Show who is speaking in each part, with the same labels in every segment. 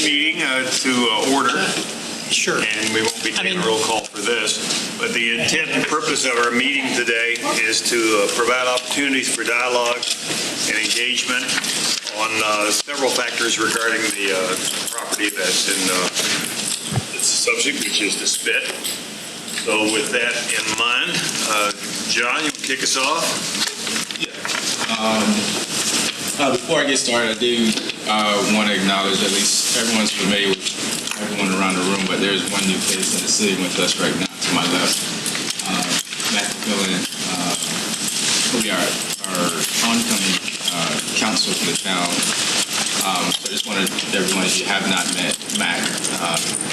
Speaker 1: meeting to order.
Speaker 2: Sure.
Speaker 1: And we won't be taking a roll call for this. But the intent and purpose of our meeting today is to provide opportunities for dialogue and engagement on several factors regarding the property that's in the subject, which is the spit. So with that in mind, John, you kick us off?
Speaker 3: Before I get started, I do want to acknowledge, at least everyone's familiar with everyone around the room, but there's one new face that is sitting with us right now to my left. Matt McMillan, who we are our oncoming counsel for the town. So I just wanted everyone, if you have not met Mac,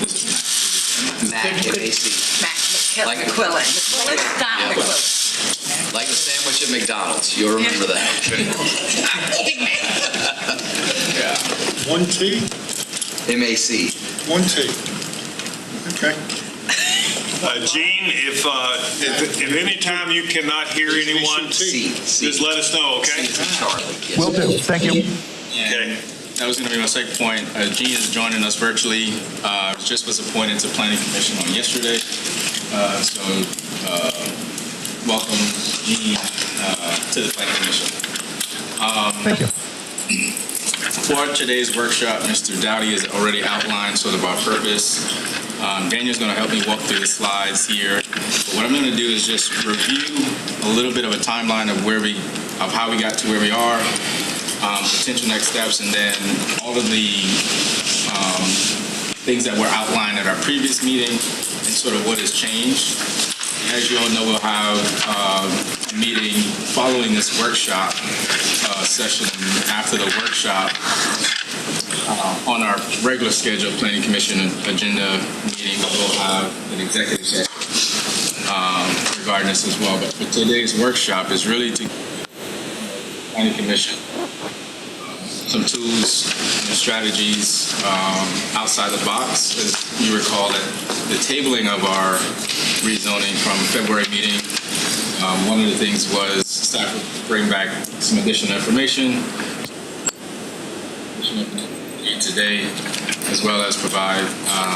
Speaker 3: this is Mac.
Speaker 4: Mac, M-A-C.
Speaker 5: Mac McQuillan.
Speaker 4: Like the sandwich at McDonald's. You'll remember that. Yeah.
Speaker 2: 1T?
Speaker 4: M-A-C.
Speaker 2: 1T. Okay.
Speaker 1: Gene, if any time you cannot hear anyone,
Speaker 4: C.
Speaker 1: just let us know, okay?
Speaker 4: C for Charlie. Yes.
Speaker 6: Will do. Thank you.
Speaker 1: Okay.
Speaker 3: That was going to be my second point. Gene is joining us virtually. Just was appointed to Planning Commission on yesterday. Welcome, Gene, to the Planning Commission.
Speaker 6: Thank you.
Speaker 3: For today's workshop, Mr. Dowdy has already outlined sort of our purpose. Daniel's going to help me walk through the slides here. But what I'm going to do is just review a little bit of a timeline of how we got to where we are, potential next steps, and then all of the things that were outlined at our previous meeting and sort of what has changed. As you all know, we'll have a meeting following this workshop session. After the workshop, on our regular scheduled Planning Commission agenda meeting, we'll have an executive session regarding this as well. But for today's workshop is really to Planning Commission some tools and strategies outside the box. As you recall, that the tabling of our rezoning from February meeting, one of the things was staff would bring back some additional information today, as well as provide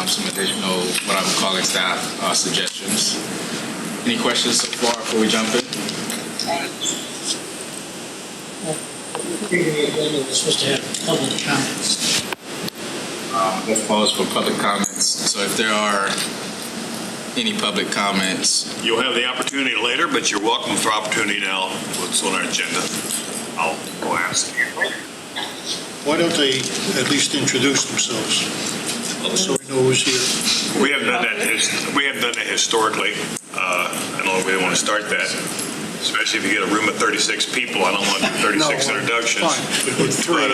Speaker 3: some additional, what I'm calling staff suggestions. Any questions so far before we jump in?
Speaker 2: We're supposed to have public comments.
Speaker 3: Let's pause for public comments. So if there are any public comments,
Speaker 1: You'll have the opportunity later, but you're welcome for opportunity now. What's on our agenda? I'll go ask you.
Speaker 2: Why don't they at least introduce themselves so we know who's here?
Speaker 1: We haven't done that. We haven't done that historically. I don't know if we want to start that, especially if you get a room of 36 people. I don't want to do 36 introductions.
Speaker 2: Fine. With three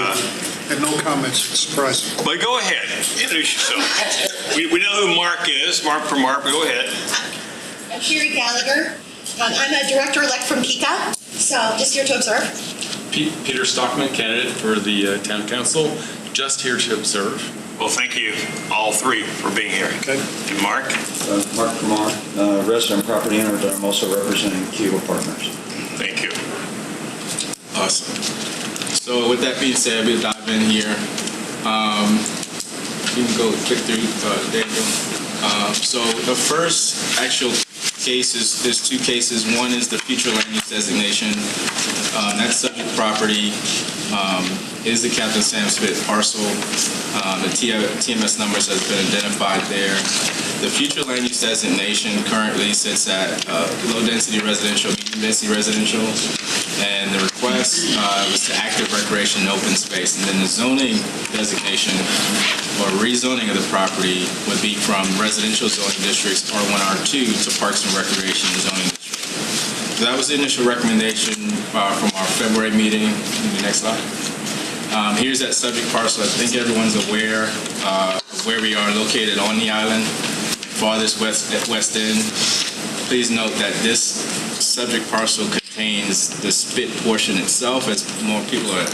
Speaker 2: and no comments, it's surprising.
Speaker 1: But go ahead, introduce yourself. We know who Mark is. Mark, go ahead.
Speaker 5: I'm Sherry Gallagher. I'm a director-elect from KICA, so just here to observe.
Speaker 7: Peter Stockman, candidate for the town council, just here to observe.
Speaker 1: Well, thank you, all three, for being here.
Speaker 2: Okay.
Speaker 1: And Mark?
Speaker 8: Mark Kumar, resident property owner, but I'm also representing Kiva Partners.
Speaker 1: Thank you.
Speaker 3: awesome. So with that being said, we'll dive in here. You can go click through, Daniel. So the first actual case is, there's two cases. One is the future land use designation. That subject property is the Captain Sam Smith parcel. The TMS numbers has been identified there. The future land use designation currently sits at low-density residential, medium-density residential, and the request was to active recreation and open space. And then the zoning designation or rezoning of the property would be from residential zoning districts R1, R2 to parks and recreation zoning district. So that was the initial recommendation from our February meeting. The next slide. Here's that subject parcel. I think everyone's aware of where we are located on the island, farthest west end. Please note that this subject parcel contains the spit portion itself, as more people are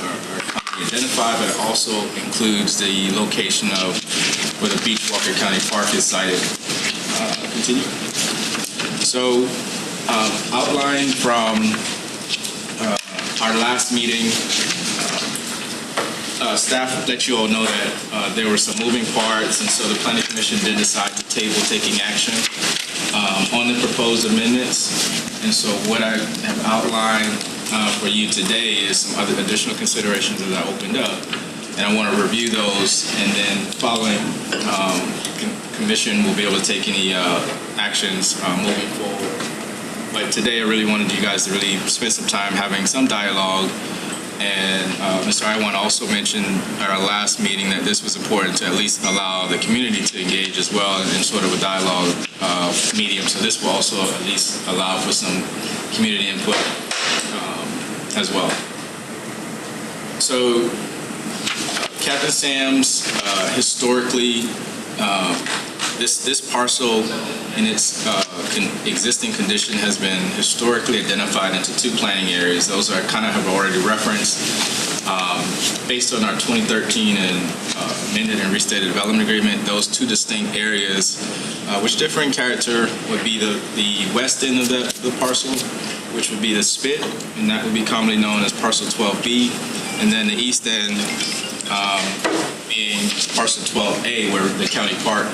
Speaker 3: commonly identified, but it also includes the location of where the Beachwalker County Park is sited. Continue. So, outlined from our last meeting, staff let you all know that there were some moving parts, and so the Planning Commission did decide to table taking action on the proposed amendments. And so what I have outlined for you today is some other additional considerations that I opened up. And I want to review those, and then following, Commission will be able to take any actions moving forward. But today I really wanted you guys to really spend some time having some dialogue. And Mr. Iwan also mentioned at our last meeting that this was important to at least allow the community to engage as well in sort of a dialogue medium. So this will also at least allow for some community input as well. So Captain Sam's historically, this parcel in its existing condition has been historically identified into two planning areas. Those are kind of have already referenced. Based on our 2013 and amended and restated development agreement, those two distinct areas, which differ in character, would be the west end of the parcel, which would be the spit, and that would be commonly known as parcel 12B, and then the east end being parcel 12A, where the county park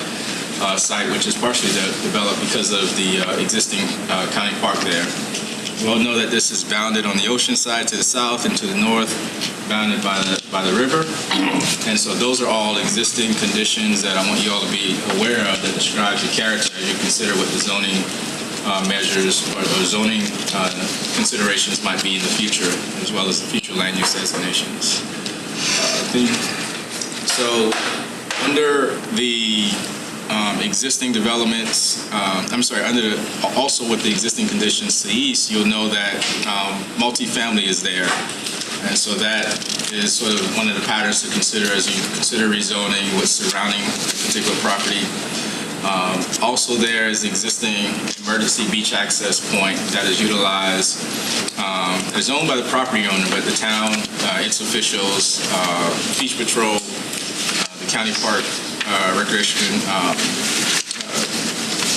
Speaker 3: site, which is partially developed because of the existing county park there. We all know that this is bounded on the ocean side to the south and to the north, bounded by the river. And so those are all existing conditions that I want you all to be aware of that describes the character as you consider what the zoning measures or zoning considerations might be in the future, as well as the future land use designations. So under the existing developments, also with the existing conditions to the east, you'll know that multifamily is there. And so that is sort of one of the patterns to consider as you consider rezoning what's surrounding a particular property. Also there is the existing emergency beach access point that is utilized. It's owned by the property owner, but the town, its officials, Beach Patrol, the county park, recreation,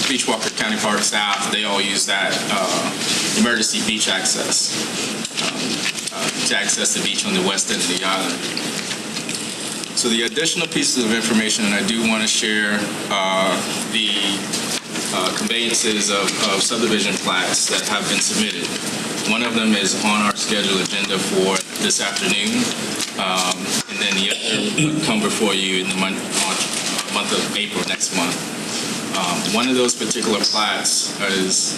Speaker 3: Beachwalker County Park staff, they all use that emergency beach access to access the beach on the west end of the island. So the additional pieces of information, and I do want to share the conveyances of subdivision plats that have been submitted. One of them is on our scheduled agenda for this afternoon, and then the other will come before you in the month of April next month. One of those particular plats is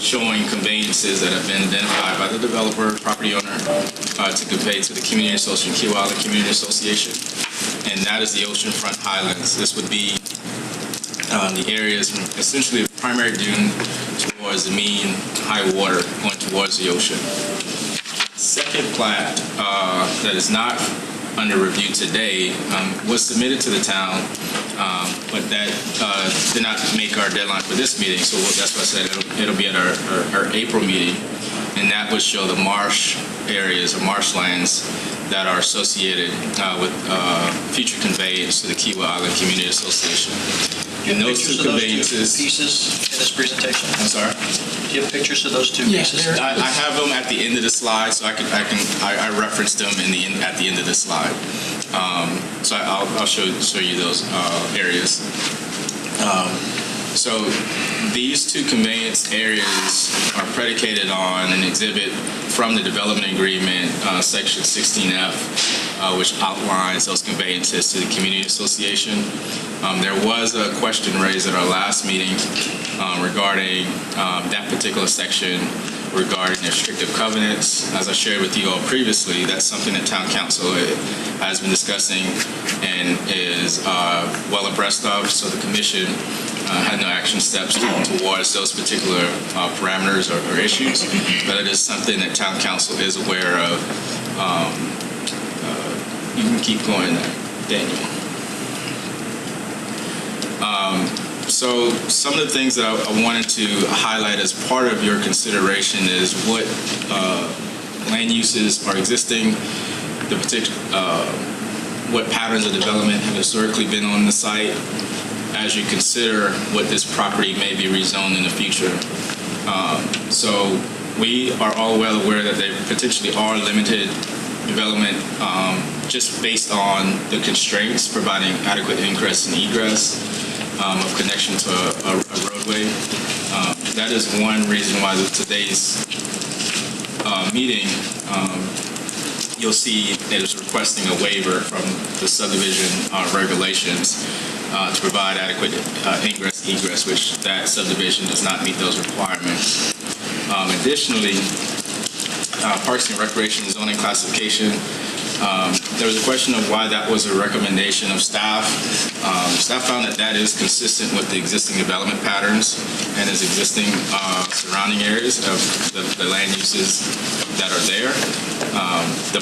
Speaker 3: showing conveyances that have been identified by the developer, property owner, to convey to the Community Association, Kiawah Island Community Association, and that is the Oceanfront Highlands. This would be the areas from essentially the primary dune towards the mean high water going towards the ocean. Second plat that is not under review today was submitted to the town, but that did not make our deadline for this meeting. So that's why I said it'll be at our April meeting, and that would show the marsh areas or marshlands that are associated with future conveyance to the Kiawah Island Community Association. And those two conveyances.
Speaker 9: Pieces in this presentation?
Speaker 3: I'm sorry.
Speaker 9: Do you have pictures of those two pieces?
Speaker 3: I have them at the end of the slide, so I referenced them at the end of the slide. So I'll show you those areas. So these two conveyance areas are predicated on an exhibit from the development agreement, section 16F, which outlines those conveyances to the community association. There was a question raised at our last meeting regarding that particular section regarding restrictive covenants. As I shared with you all previously, that's something that Town Council has been discussing and is well abreast of, so the Commission had no action steps towards those particular parameters or issues, but it is something that Town Council is aware of. You can keep going, Daniel. So some of the things that I wanted to highlight as part of your consideration is what land uses are existing, what patterns of development have historically been on the site, as you consider what this property may be rezoned in the future. So we are all well aware that there potentially are limited development just based on the constraints, providing adequate ingress and egress of connection to a roadway. That is one reason why today's meeting, you'll see it is requesting a waiver from the subdivision regulations to provide adequate ingress and egress, which that subdivision does not meet those requirements. Additionally, Parks and Recreation zoning classification, there was a question of why that was a recommendation of staff. Staff found that that is consistent with the existing development patterns and its existing surrounding areas of the land uses that are there. The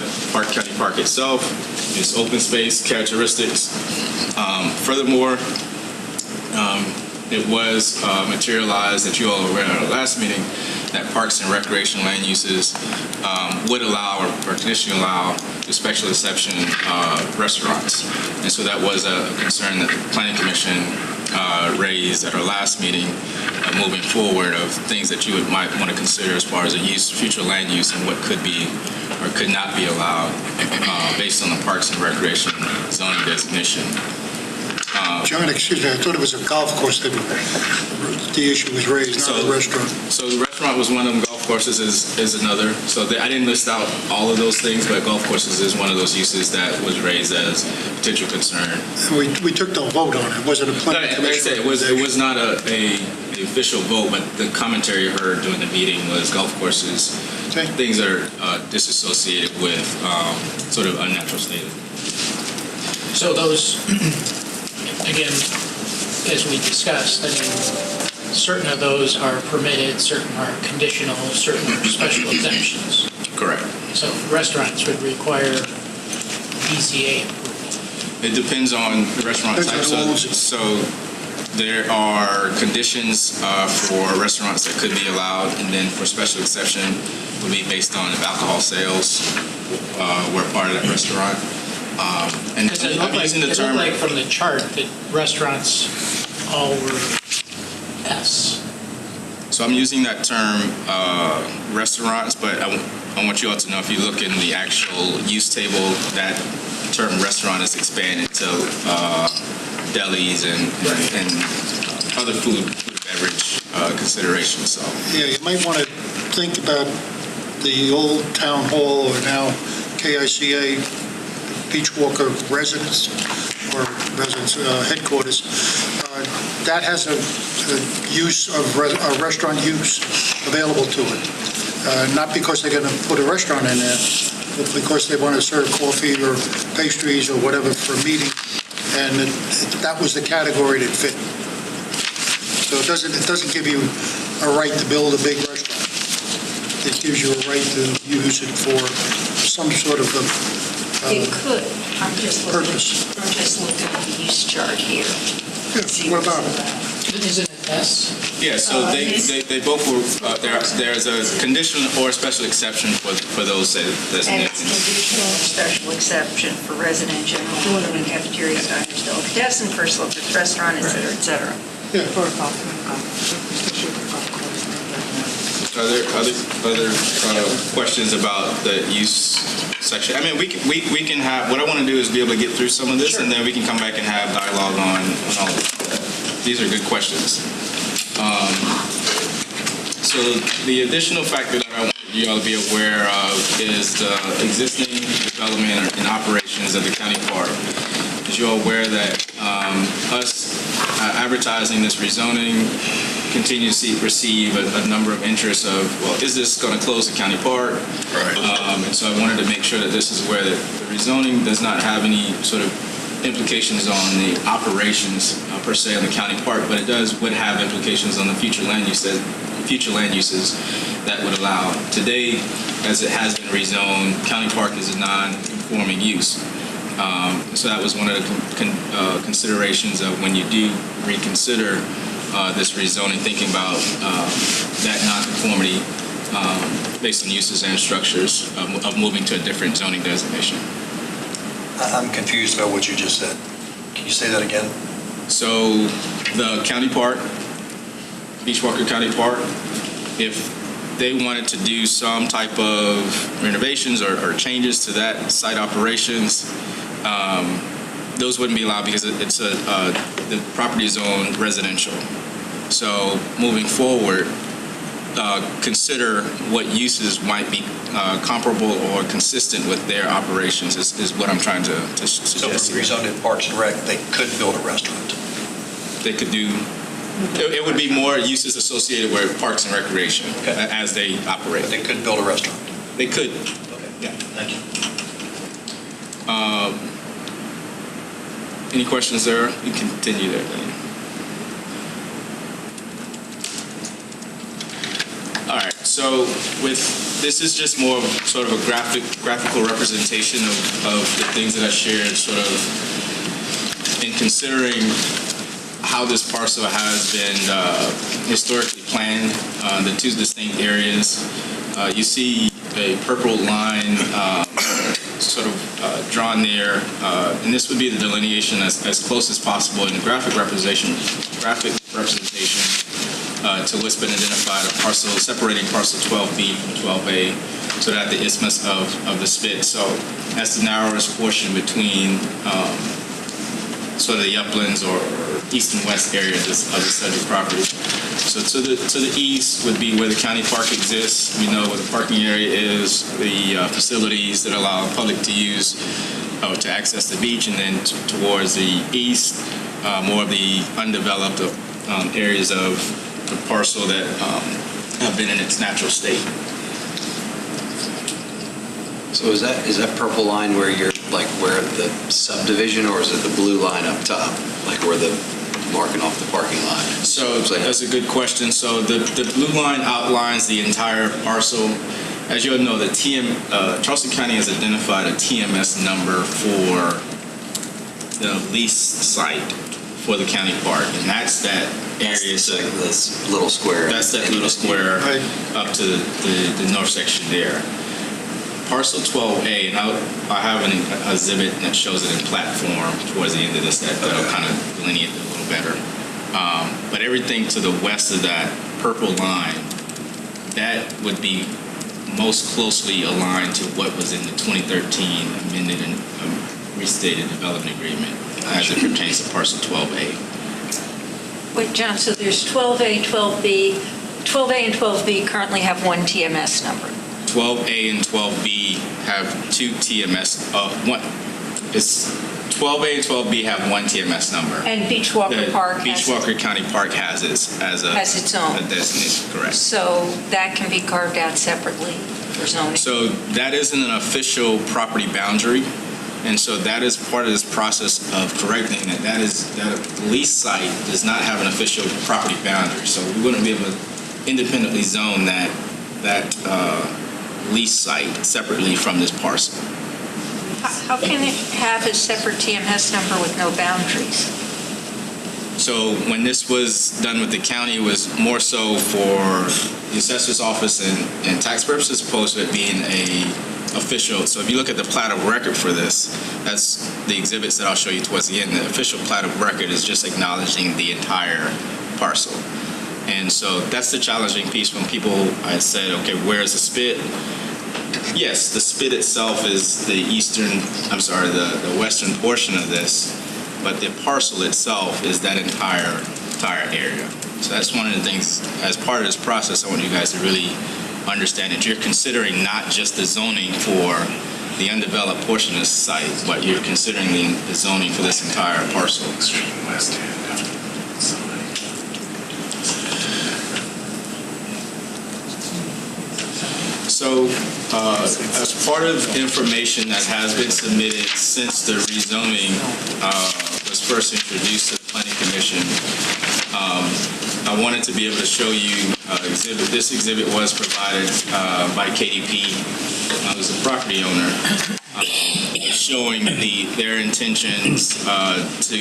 Speaker 3: County Park itself, its open space characteristics. Furthermore, it was materialized that you all were at our last meeting that Parks and Recreation land uses would allow or traditionally allow the special exception restaurants. And so that was a concern that the Planning Commission raised at our last meeting moving forward of things that you might want to consider as far as a future land use and what could be or could not be allowed based on the Parks and Recreation zoning designation.
Speaker 2: John, excuse me, I thought it was a golf course that the issue was raised, not a restaurant.
Speaker 3: So the restaurant was one of them, golf courses is another. So I didn't list out all of those things, but golf courses is one of those uses that was raised as potential concern.
Speaker 2: And we took the vote on it, was it a planning
Speaker 3: Like I
Speaker 2: commission?
Speaker 3: said, it was not a official vote, but the commentary you heard during the meeting was golf courses,
Speaker 2: Okay.
Speaker 3: things that are disassociated with sort of unnatural state.
Speaker 10: So those, again, as we discussed, I mean, certain of those are permitted, certain are conditional, certain are special exemptions.
Speaker 3: Correct.
Speaker 10: So restaurants would require BZA approval.
Speaker 3: It depends on the restaurant type.
Speaker 2: Depends on rules.
Speaker 3: So there are conditions for restaurants that could be allowed, and then for special exception would be based on if alcohol sales were part of that restaurant. And
Speaker 10: Because it
Speaker 3: I'm
Speaker 10: looked
Speaker 3: using the
Speaker 10: like
Speaker 3: term.
Speaker 10: from the chart that restaurants all were S.
Speaker 3: So I'm using that term restaurants, but I want you all to know if you look in the actual use table, that term restaurant is expanded to delis and other food and beverage considerations. So
Speaker 2: Yeah, you might want to think about the old town hall or now KICA Beachwalker residence or residence headquarters. That has a use of a restaurant use available to it. Not because they're going to put a restaurant in there, but because they want to serve coffee or pastries or whatever for a meeting. And that was the category that fit. So it doesn't give you a right to build a big restaurant. It gives you a right to use it for some sort of
Speaker 11: It could. I'm just looking at the use chart here.
Speaker 2: Yeah, what about it?
Speaker 10: Isn't it S?
Speaker 3: yeah, so they both were. There's a condition or a special exception for those
Speaker 11: And it's
Speaker 3: designations.
Speaker 11: conditional special exception for residential, including cafeteria, diners, delicatessen, first look at restaurant, et cetera, et cetera.
Speaker 3: Are there other questions about the use section? I mean, we can have, what I want to do is be able to get through some of this, and then we can come back and have dialogue on all of it. These are good questions. So the additional factor that I want you all to be aware of is the existing development and operations of the county park. As you're aware that us advertising this rezoning continue to receive a number of interests of, well, is this going to close the county park? Right. And so I wanted to make sure that this is where the rezoning does not have any sort of implications on the operations per se on the county park, but it would have implications on the future land uses that would allow. Today, as it has been rezoned, county park is a non-conforming use. So that was one of the considerations of when you do reconsider this rezoning, thinking about that nonconformity based on uses and structures of moving to a different zoning designation.
Speaker 9: I'm confused about what you just said. Can you say that again?
Speaker 3: So the county park, Beachwalker County Park, if they wanted to do some type of renovations or changes to that site operations, those wouldn't be allowed because the property is owned residential. So moving forward, consider what uses might be comparable or consistent with their operations is what I'm trying to
Speaker 9: So if
Speaker 3: suggest.
Speaker 9: we rezoned it Parks and Rec, they could build a restaurant.
Speaker 3: They could do, it would be more uses associated with parks and recreation
Speaker 9: Okay.
Speaker 3: as they operate.
Speaker 9: But they couldn't build a restaurant.
Speaker 3: They could.
Speaker 9: Okay.
Speaker 3: Yeah.
Speaker 9: Thank you.
Speaker 3: Any questions there? You can continue there, Danny. All right, so this is just more of sort of a graphical representation of the things that I shared, sort of in considering how this parcel has been historically planned, the two distinct areas. You see a purple line sort of drawn there, and this would be the delineation as close as possible in the graphic representation to what's been identified, a parcel separating parcel 12B from 12A, so that the isthmus of the spit. So that's the narrowest portion between sort of the uplands or east and west areas of the subject property. So to the east would be where the county park exists. We know where the parking area is, the facilities that allow the public to use to access the beach, and then towards the east, more of the undeveloped areas of the parcel that have been in its natural state.
Speaker 12: So is that purple line where you're, like, where the subdivision, or is it the blue line up top? Like where the marking off the parking lot?
Speaker 3: So that's a good question. So the blue line outlines the entire parcel. As you all know, Charleston County has identified a TMS number for the lease site for the county park, and that's that area.
Speaker 12: So this little square.
Speaker 3: That's that little square
Speaker 2: Right.
Speaker 3: up to the north section there. Parcel 12A, and I have an exhibit that shows it in plat form towards the end of this that'll kind of delineate it a little better. But everything to the west of that purple line, that would be most closely aligned to what was in the 2013 amended and restated development agreement as it pertains to parcel 12A.
Speaker 11: Wait, John, so there's 12A, 12B. 12A and 12B currently have one TMS number.
Speaker 3: 12A and 12B have two TMS. It's 12A and 12B have one TMS number.
Speaker 11: And Beachwalker Park
Speaker 3: Beachwalker County Park has
Speaker 11: its own.
Speaker 3: a designation, correct.
Speaker 11: So that can be carved out separately for zoning.
Speaker 3: So that isn't an official property boundary, and so that is part of this process of correcting that lease site does not have an official property boundary. So we wouldn't be able to independently zone that lease site separately from this parcel.
Speaker 11: How can it have a separate TMS number with no boundaries?
Speaker 3: So when this was done with the county, it was more so for the assessor's office and tax purposes, as opposed to it being a official. So if you look at the plat of record for this, that's the exhibits that I'll show you towards the end. The official plat of record is just acknowledging the entire parcel. And so that's the challenging piece when people, I said, okay, where's the spit? Yes, the spit itself is the western portion of this, but the parcel itself is that entire area. So that's one of the things, as part of this process, I want you guys to really understand that you're considering not just the zoning for the undeveloped portion of this site, but you're considering the zoning for this entire parcel. So, as part of information that has been submitted since the rezoning was first introduced to the Planning Commission, I wanted to be able to show you exhibit. This exhibit was provided by KDP, who's the property owner, showing their intentions to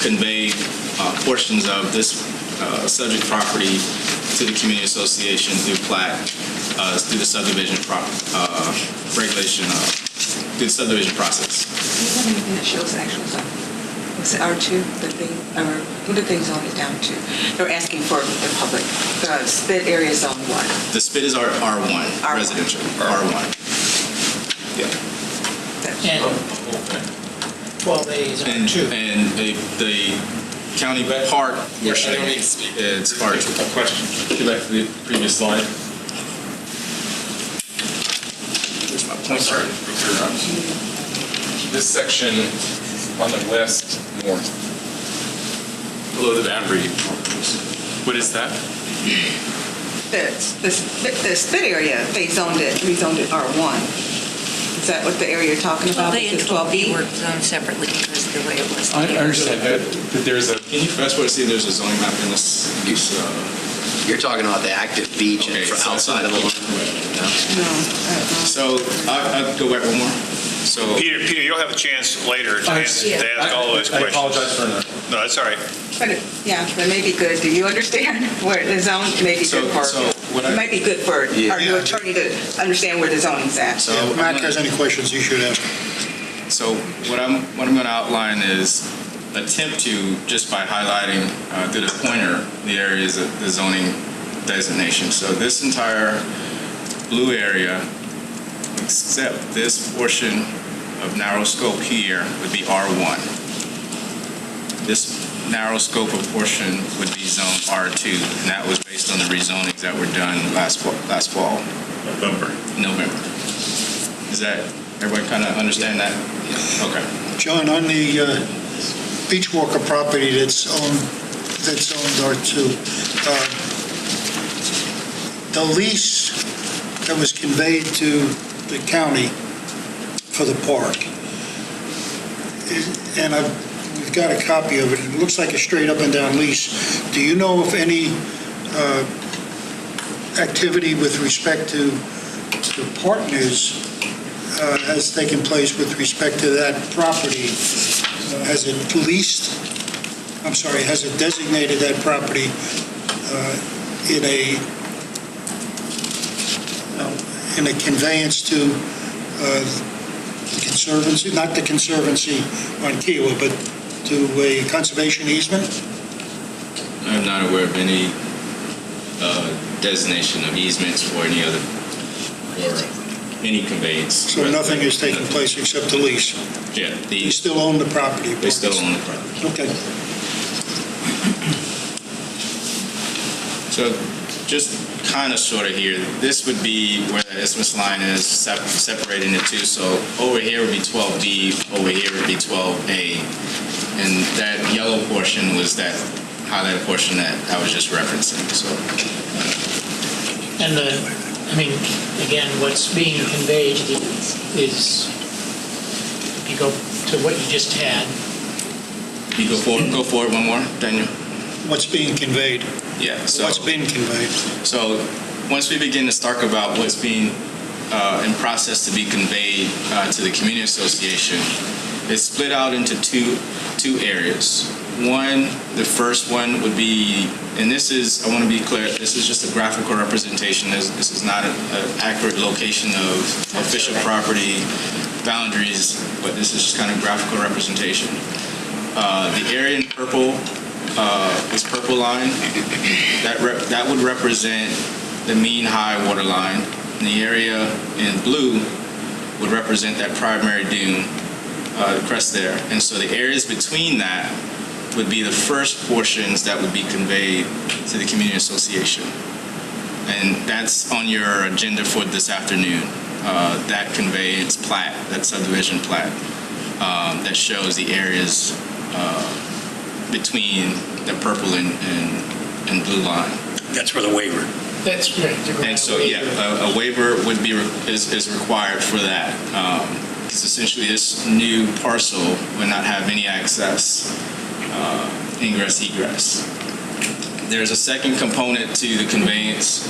Speaker 3: convey portions of this subject property to the community association through plat, through the subdivision regulation, through the subdivision process.
Speaker 13: Do you have anything that shows actual zoning? It's R2, what are they zoning it down to? They're asking for the public, the spit area zone R1.
Speaker 3: The split is R1, residential, R1. Yeah.
Speaker 10: And 12A is
Speaker 3: And
Speaker 10: R2.
Speaker 3: and the county park portion,
Speaker 7: I don't need to speak.
Speaker 3: it's
Speaker 7: A
Speaker 3: R2.
Speaker 7: question. Go back to the previous slide.
Speaker 3: Here's my
Speaker 7: I'm
Speaker 3: point.
Speaker 7: sorry. This section on the west north, below the boundary, what is that?
Speaker 13: The split area, they rezoned it R1. Is that what the area you're talking
Speaker 11: Well,
Speaker 13: about?
Speaker 11: they and
Speaker 13: The
Speaker 11: 12B were zoned separately because of the way it was.
Speaker 7: I understand that, but there's a,
Speaker 3: Can you fast forward to see there's a zoning map in this?
Speaker 12: You're talking about the active beach and
Speaker 3: Okay,
Speaker 12: for
Speaker 3: so-
Speaker 12: outside of the line?
Speaker 13: No.
Speaker 3: So I'll go back one more. So
Speaker 1: Peter, you'll have a chance later to
Speaker 7: I-
Speaker 1: ask all those
Speaker 7: I
Speaker 1: questions.
Speaker 7: apologize for that.
Speaker 1: No, that's all right.
Speaker 13: That may be good. Do you understand where the zone may be good for?
Speaker 3: So what I-
Speaker 13: It might be good for our attorney to understand where the zoning's at.
Speaker 3: So
Speaker 2: If
Speaker 3: I'm
Speaker 2: Mac
Speaker 3: gonna-
Speaker 2: has any questions, he should ask.
Speaker 3: So what I'm going to outline is attempt to, just by highlighting through the pointer, the areas of the zoning designation. So this entire blue area, except this portion of narrow scope here, would be R1. This narrow scope of portion would be zone R2, and that was based on the rezonings that were done last fall. November. Is that, everybody kind of understand that? Okay.
Speaker 2: John, on the Beach Walker property that's owned R2, the lease that was conveyed to the county for the park, and we've got a copy of it, it looks like a straight up and down lease. Do you know if any activity with respect to the partners has taken place with respect to that property? Has it designated that property in a conveyance to the Conservancy, not the Conservancy on Kiowa, but to a conservation easement?
Speaker 3: I'm not aware of any designation of easements or any other, or any conveyance.
Speaker 2: So nothing is taking place except the lease?
Speaker 3: Yeah,
Speaker 2: They still own the property?
Speaker 3: they still own the property.
Speaker 2: Okay.
Speaker 3: So just kind of sort of here, this would be where the isthmus line is separated into two. So over here would be 12B, over here would be 12A. And that yellow portion was that highlighted portion that I was just referencing, so.
Speaker 10: And again, what's being conveyed is, if you go to what you just had,
Speaker 3: You go forward one more, Daniel.
Speaker 2: What's being conveyed?
Speaker 3: Yeah, so.
Speaker 2: What's been conveyed?
Speaker 3: So once we begin to talk about what's being in process to be conveyed to the community association, it's split out into two areas. One, the first one would be, and this is, I want to be clear, this is just a graphical representation. This is not an accurate location of official property boundaries, but this is just kind of graphical representation. The area in purple, this purple line, that would represent the mean high water line. And the area in blue would represent that primary dune, the crest there. And so the areas between that would be the first portions that would be conveyed to the community association. And that's on your agenda for this afternoon, that conveyance plat, that subdivision plat, that shows the areas between the purple and blue line.
Speaker 14: That's for the waiver.
Speaker 10: that's right.
Speaker 3: And so, yeah, a waiver would be, is required for that. Because essentially this new parcel would not have any access, ingress, egress. There's a second component to the conveyance,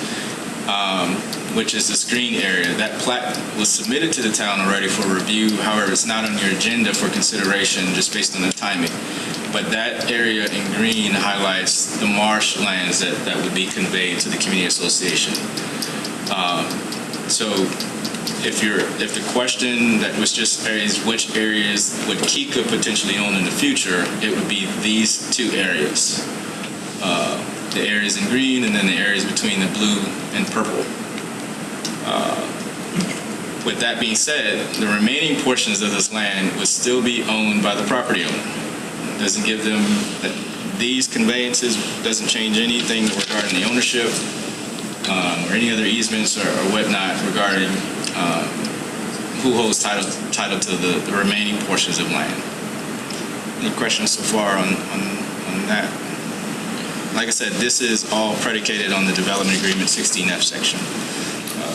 Speaker 3: which is the screen area. That plat was submitted to the town already for review. However, it's not on your agenda for consideration just based on the timing. But that area in green highlights the marshlands that would be conveyed to the community association. So if the question that was just is which areas would KICA potentially own in the future, it would be these two areas. the areas in green, and then the areas between the blue and purple. With that being said, the remaining portions of this land would still be owned by the property owner. Doesn't give them, these conveyances doesn't change anything regarding the ownership or any other easements or whatnot regarding who holds title to the remaining portions of land. Any questions so far on that? Like I said, this is all predicated on the development agreement 16F section.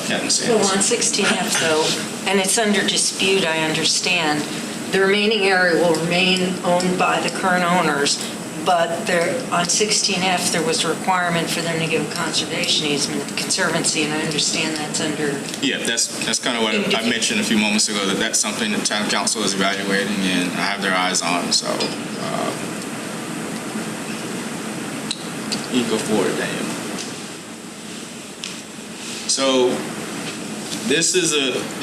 Speaker 3: Captain
Speaker 11: Well,
Speaker 3: Sanders.
Speaker 11: on 16F though, and it's under dispute, I understand, the remaining area will remain owned by the current owners, but there, on 16F, there was a requirement for them to give a conservation easement to the Conservancy, and I understand that's under,
Speaker 3: Yeah, that's kind of what I mentioned a few moments ago, that's something the town council is evaluating and I have their eyes on, so you can go forward, Daniel. So this is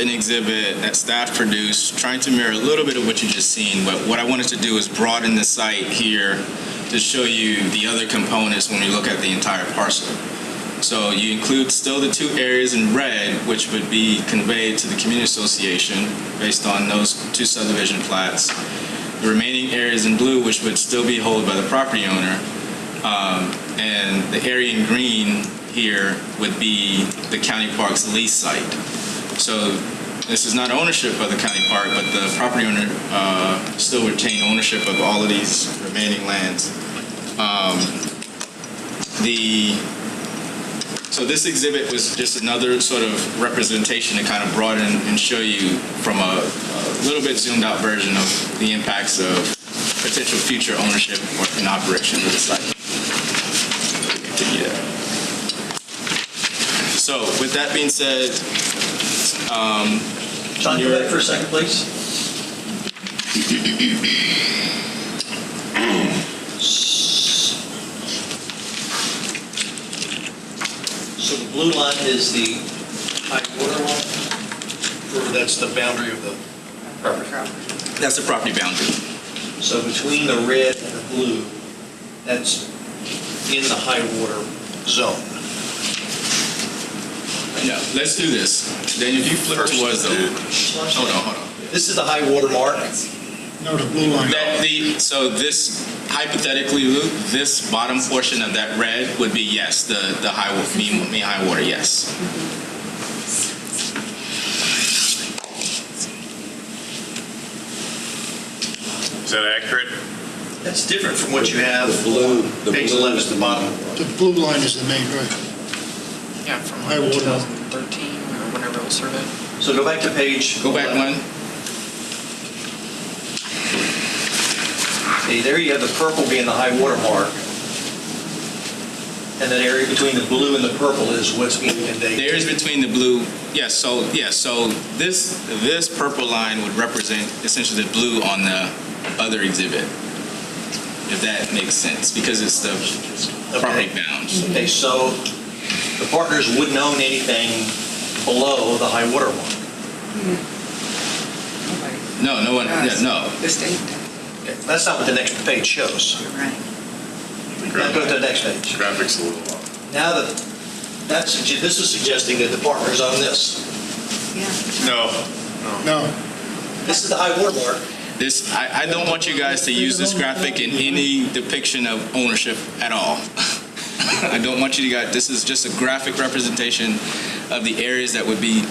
Speaker 3: an exhibit that staff produced, trying to mirror a little bit of what you just seen, but what I wanted to do is broaden the site here to show you the other components when we look at the entire parcel. So you include still the two areas in red, which would be conveyed to the community association based on those two subdivision plats. The remaining areas in blue, which would still be held by the property owner, and the area in green here would be the county park's lease site. So this is not ownership of the county park, but the property owner still retain ownership of all of these remaining lands. So this exhibit was just another sort of representation to kind of broaden and show you from a little bit zoomed out version of the impacts of potential future ownership or in operation of the site. Continue that. So with that being said,
Speaker 9: John, go back for a second, please. So the blue line is the high water line? Or that's the boundary of the property?
Speaker 3: that's the property boundary.
Speaker 9: So between the red and the blue, that's in the high water zone.
Speaker 3: No, let's do this. Daniel, if you flip towards the, hold on.
Speaker 9: This is the high water mark.
Speaker 2: No, the blue line.
Speaker 3: So this, hypothetically, Luke, this bottom portion of that red would be yes, the high, mean high water, yes.
Speaker 1: Is that accurate?
Speaker 9: That's different from what you have. Page 11 is the bottom.
Speaker 2: The blue line is the main, right?
Speaker 10: yeah, from
Speaker 2: High water.
Speaker 10: 2013 or whenever it was surveyed.
Speaker 9: So go back to page.
Speaker 3: Go back
Speaker 9: 11.
Speaker 3: one.
Speaker 9: Okay, there you have the purple being the high water mark. And that area between the blue and the purple is what's being conveyed.
Speaker 3: The areas between the blue, yes, so this purple line would represent essentially the blue on the other exhibit, if that makes sense, because it's the property bounds.
Speaker 9: Okay, so the partners wouldn't own anything below the high water mark.
Speaker 3: No one, no.
Speaker 13: The state.
Speaker 9: Okay, that's not what the next page shows.
Speaker 11: right.
Speaker 9: Now go to the next page.
Speaker 1: Graphics a little off.
Speaker 9: Now this is suggesting that the partners own this.
Speaker 1: No.
Speaker 2: No.
Speaker 9: This is the high water mark.
Speaker 3: This, I don't want you guys to use this graphic in any depiction of ownership at all. I don't want you to guys, this is just a graphic representation of the areas that would be,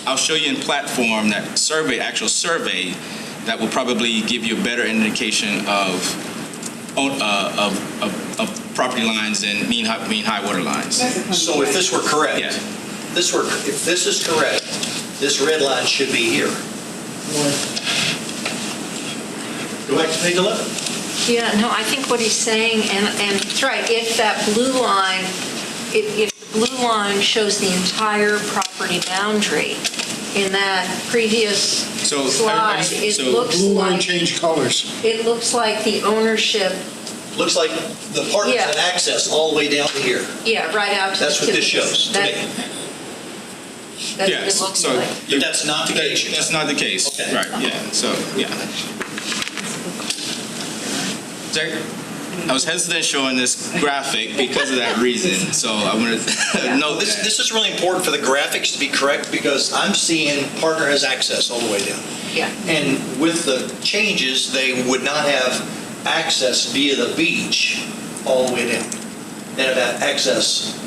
Speaker 3: I'll show you in platform that survey, actual survey, that will probably give you a better indication of property lines and mean high water lines.
Speaker 9: So if this were correct,
Speaker 3: Yeah.
Speaker 9: if this is correct, this red line should be here. Go back to page 11.
Speaker 11: Yeah, no, I think what he's saying, and it's right, if that blue line, if the blue line shows the entire property boundary in that previous
Speaker 3: So,
Speaker 11: slide,
Speaker 3: everybody-
Speaker 11: it
Speaker 3: so
Speaker 11: looks
Speaker 2: Blue line
Speaker 11: like,
Speaker 2: changed colors.
Speaker 11: it looks like the ownership,
Speaker 9: Looks like the partners
Speaker 11: Yeah.
Speaker 9: had access all the way down to here.
Speaker 11: yeah, right out to the
Speaker 9: That's what
Speaker 11: tip
Speaker 9: this
Speaker 11: of
Speaker 9: shows to
Speaker 11: that-
Speaker 9: me.
Speaker 11: That's what
Speaker 3: Yes,
Speaker 11: it looks
Speaker 3: so
Speaker 11: like.
Speaker 9: But that's not the case.
Speaker 3: that's not the case,
Speaker 9: Okay.
Speaker 3: right, yeah, so, yeah. Jack? I was hesitant showing this graphic because of that reason, so I wanted to note
Speaker 9: This,
Speaker 3: that.
Speaker 9: this is really important for the graphics to be correct because I'm seeing partner has access all the way down.
Speaker 11: Yeah.
Speaker 9: And with the changes, they would not have access via the beach all the way down. They'd have access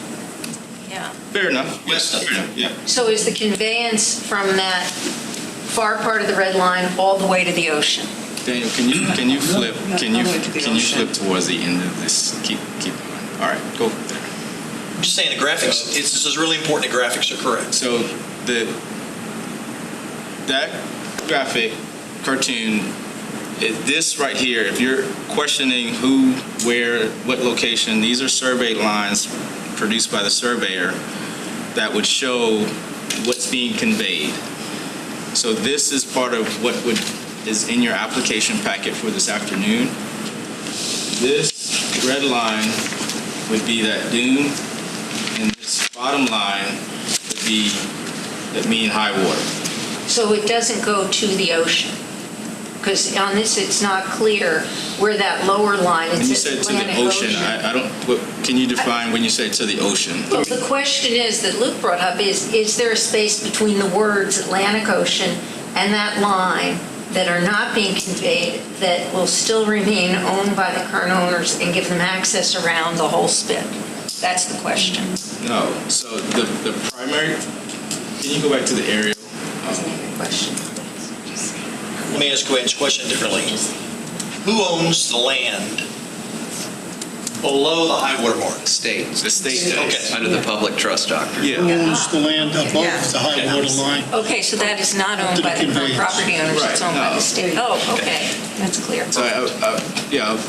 Speaker 11: Yeah.
Speaker 3: Fair enough.
Speaker 9: west of
Speaker 3: Fair
Speaker 9: it.
Speaker 3: enough, yeah.
Speaker 11: So is the conveyance from that far part of the red line all the way to the ocean?
Speaker 3: Daniel, can you flip, can you
Speaker 13: all the way to the
Speaker 3: flip towards the end of this? Keep going. All right, go there.
Speaker 9: I'm just saying the graphics, this is really important, the graphics are correct.
Speaker 3: So that graphic cartoon, this right here, if you're questioning who, where, what location, these are survey lines produced by the surveyor that would show what's being conveyed. So this is part of what is in your application packet for this afternoon. This red line would be that dune, and this bottom line would be the mean high water.
Speaker 11: So it doesn't go to the ocean? Because on this, it's not clear where that lower line, it
Speaker 3: When you
Speaker 11: says
Speaker 3: said to the
Speaker 11: Atlantic
Speaker 3: ocean, I don't, can you define when you say to the ocean?
Speaker 11: Well, the question is, that Luke brought up, is there a space between the words Atlantic Ocean and that line that are not being conveyed that will still remain owned by the current owners and give them access around the whole spit? That's the question.
Speaker 3: No, so the primary, can you go back to the aerial?
Speaker 11: That's not your question.
Speaker 9: Let me ask Gwen's question differently. Who owns the land below the high water mark?
Speaker 12: State,
Speaker 3: The state does.
Speaker 9: Okay.
Speaker 12: under the public trust doctrine.
Speaker 3: Yeah.
Speaker 2: Owns the land above the high water line.
Speaker 11: Okay, so that is not owned by the current property owners, it's owned by the state. Oh, okay, that's clear.
Speaker 3: So, yeah,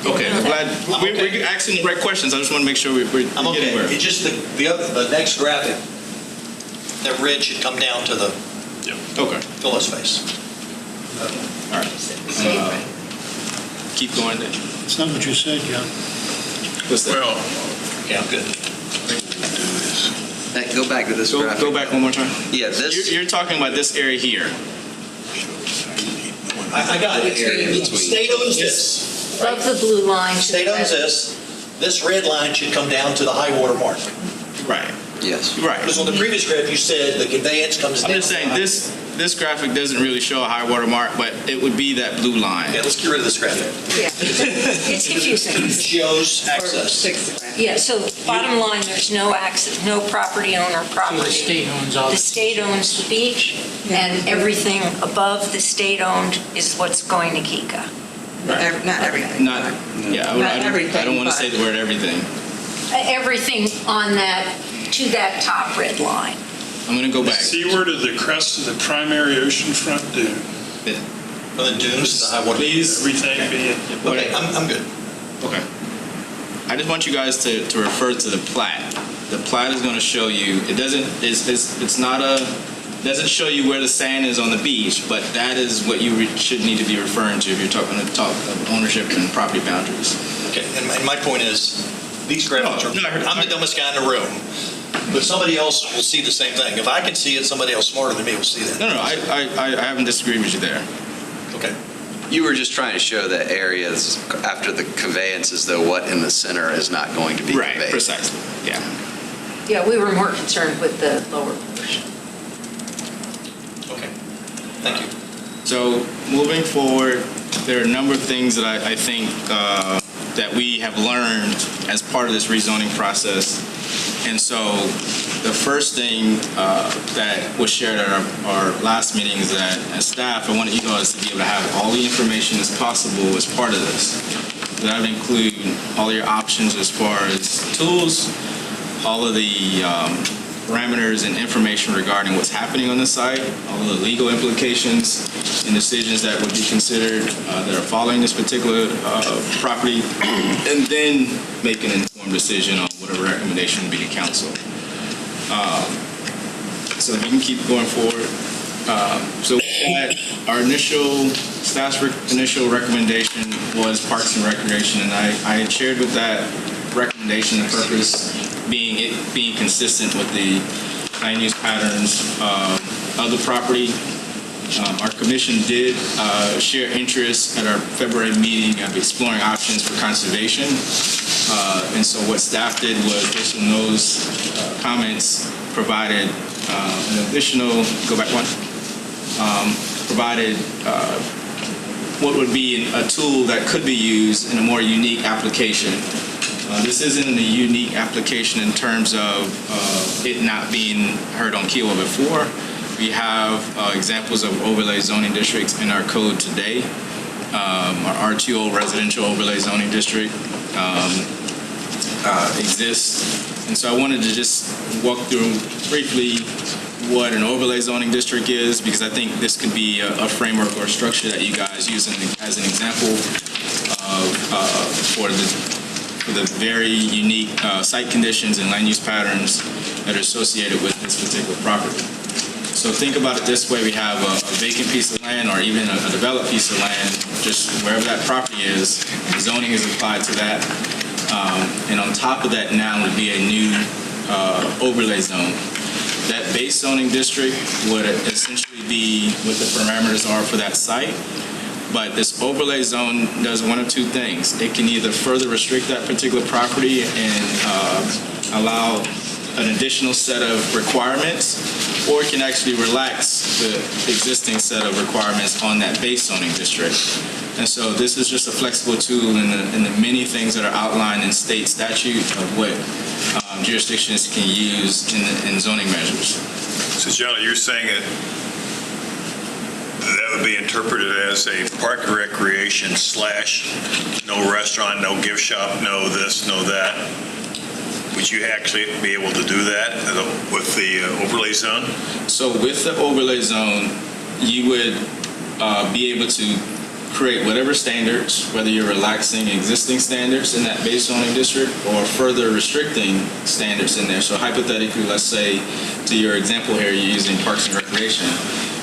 Speaker 3: okay, I'm glad, we're asking the right questions, I just want to make sure we're
Speaker 9: I'm okay.
Speaker 3: getting where.
Speaker 9: It's just the next graphic, that red should come down to the
Speaker 3: Okay,
Speaker 9: Phyllis face.
Speaker 3: all right. Keep going then.
Speaker 2: It's not what you said, John.
Speaker 3: What's that?
Speaker 9: Okay, I'm good.
Speaker 12: Go back to this graphic.
Speaker 3: Go back one more time.
Speaker 12: Yeah, this.
Speaker 3: You're talking about this area here.
Speaker 9: I got it.
Speaker 12: Between-
Speaker 9: State owns this.
Speaker 11: Above the blue line. to the
Speaker 9: State owns
Speaker 11: red.
Speaker 9: this. This red line should come down to the high water mark.
Speaker 3: Right.
Speaker 12: Yes.
Speaker 3: Right.
Speaker 9: Because on the previous graph, you said the conveyance comes down.
Speaker 3: I'm just saying, this graphic doesn't really show a high water mark, but it would be that blue line.
Speaker 9: Yeah, let's get rid of this graphic.
Speaker 11: Yeah, it's confusing.
Speaker 9: It shows access.
Speaker 11: Yeah, so bottom line, there's no access, no property owner
Speaker 10: So
Speaker 11: property.
Speaker 10: the state owns all
Speaker 11: The
Speaker 10: this.
Speaker 11: state owns the beach, and everything above the state-owned is what's going to Kika.
Speaker 13: Not everything.
Speaker 3: Not, yeah,
Speaker 13: Not
Speaker 3: I don't
Speaker 13: everything,
Speaker 3: want to say
Speaker 13: but-
Speaker 3: the word everything.
Speaker 11: Everything on that, to that top red line.
Speaker 3: I'm going to go back.
Speaker 14: Seaward of the crest of the primary oceanfront dune.
Speaker 9: From the dunes to the high water.
Speaker 3: Please.
Speaker 14: Everything being,
Speaker 9: Okay, I'm good.
Speaker 3: Okay. I just want you guys to refer to the plat. The plat is going to show you, it's not doesn't show you where the sand is on the beach, but that is what you should need to be referring to if you're talking to talk of ownership and property boundaries.
Speaker 9: Okay, and my point is, these graphics are,
Speaker 3: No, I heard-
Speaker 9: I'm the dumbest guy in the room, but somebody else will see the same thing. If I can see it, somebody else smarter than me will see that.
Speaker 3: No, I haven't disagreed with you there.
Speaker 9: Okay.
Speaker 12: You were just trying to show the areas after the conveyances, though, what in the center is not going to be
Speaker 3: Right,
Speaker 12: conveyed.
Speaker 3: precisely, yeah.
Speaker 11: Yeah, we were more concerned with the lower portion.
Speaker 9: Okay. Thank you.
Speaker 3: So moving forward, there are a number of things that I think that we have learned as part of this rezoning process. And so the first thing that was shared at our last meeting is that as staff, I wanted you guys to be able to have all the information as possible as part of this. That would include all your options as far as tools, all of the parameters and information regarding what's happening on the site, all of the legal implications and decisions that would be considered that are following this particular property, and then make an informed decision on whatever recommendation would be to council. So if you can keep going forward. So our staff's initial recommendation was Parks and Recreation, and I had shared with that recommendation the purpose being consistent with the land use patterns of the property, Our commission did share interest at our February meeting of exploring options for conservation. And so what staff did was, based on those comments, provided an additional, go back one, provided what would be a tool that could be used in a more unique application. This isn't a unique application in terms of it not being heard on Kiowa before. We have examples of overlay zoning districts in our code today. Our R2O residential overlay zoning district exists. And so I wanted to just walk through briefly what an overlay zoning district is, because I think this could be a framework or a structure that you guys use as an example for the very unique site conditions and land use patterns that are associated with this particular property. So think about it this way: we have a vacant piece of land, or even a developed piece of land, just wherever that property is, zoning is applied to that. And on top of that now would be a new overlay zone. That base zoning district would essentially be what the parameters are for that site. But this overlay zone does one of two things. It can either further restrict that particular property and allow an additional set of requirements, or it can actually relax the existing set of requirements on that base zoning district. And so this is just a flexible tool in the many things that are outlined in state statute of what jurisdictions can use in zoning measures.
Speaker 1: So, John, you're saying that would be interpreted as a park and recreation / no restaurant, no gift shop, no this, no that. Would you actually be able to do that with the overlay zone?
Speaker 3: So with the overlay zone, you would be able to create whatever standards, whether you're relaxing existing standards in that base zoning district or further restricting standards in there. So hypothetically, let's say, to your example here, you're using parks and recreation.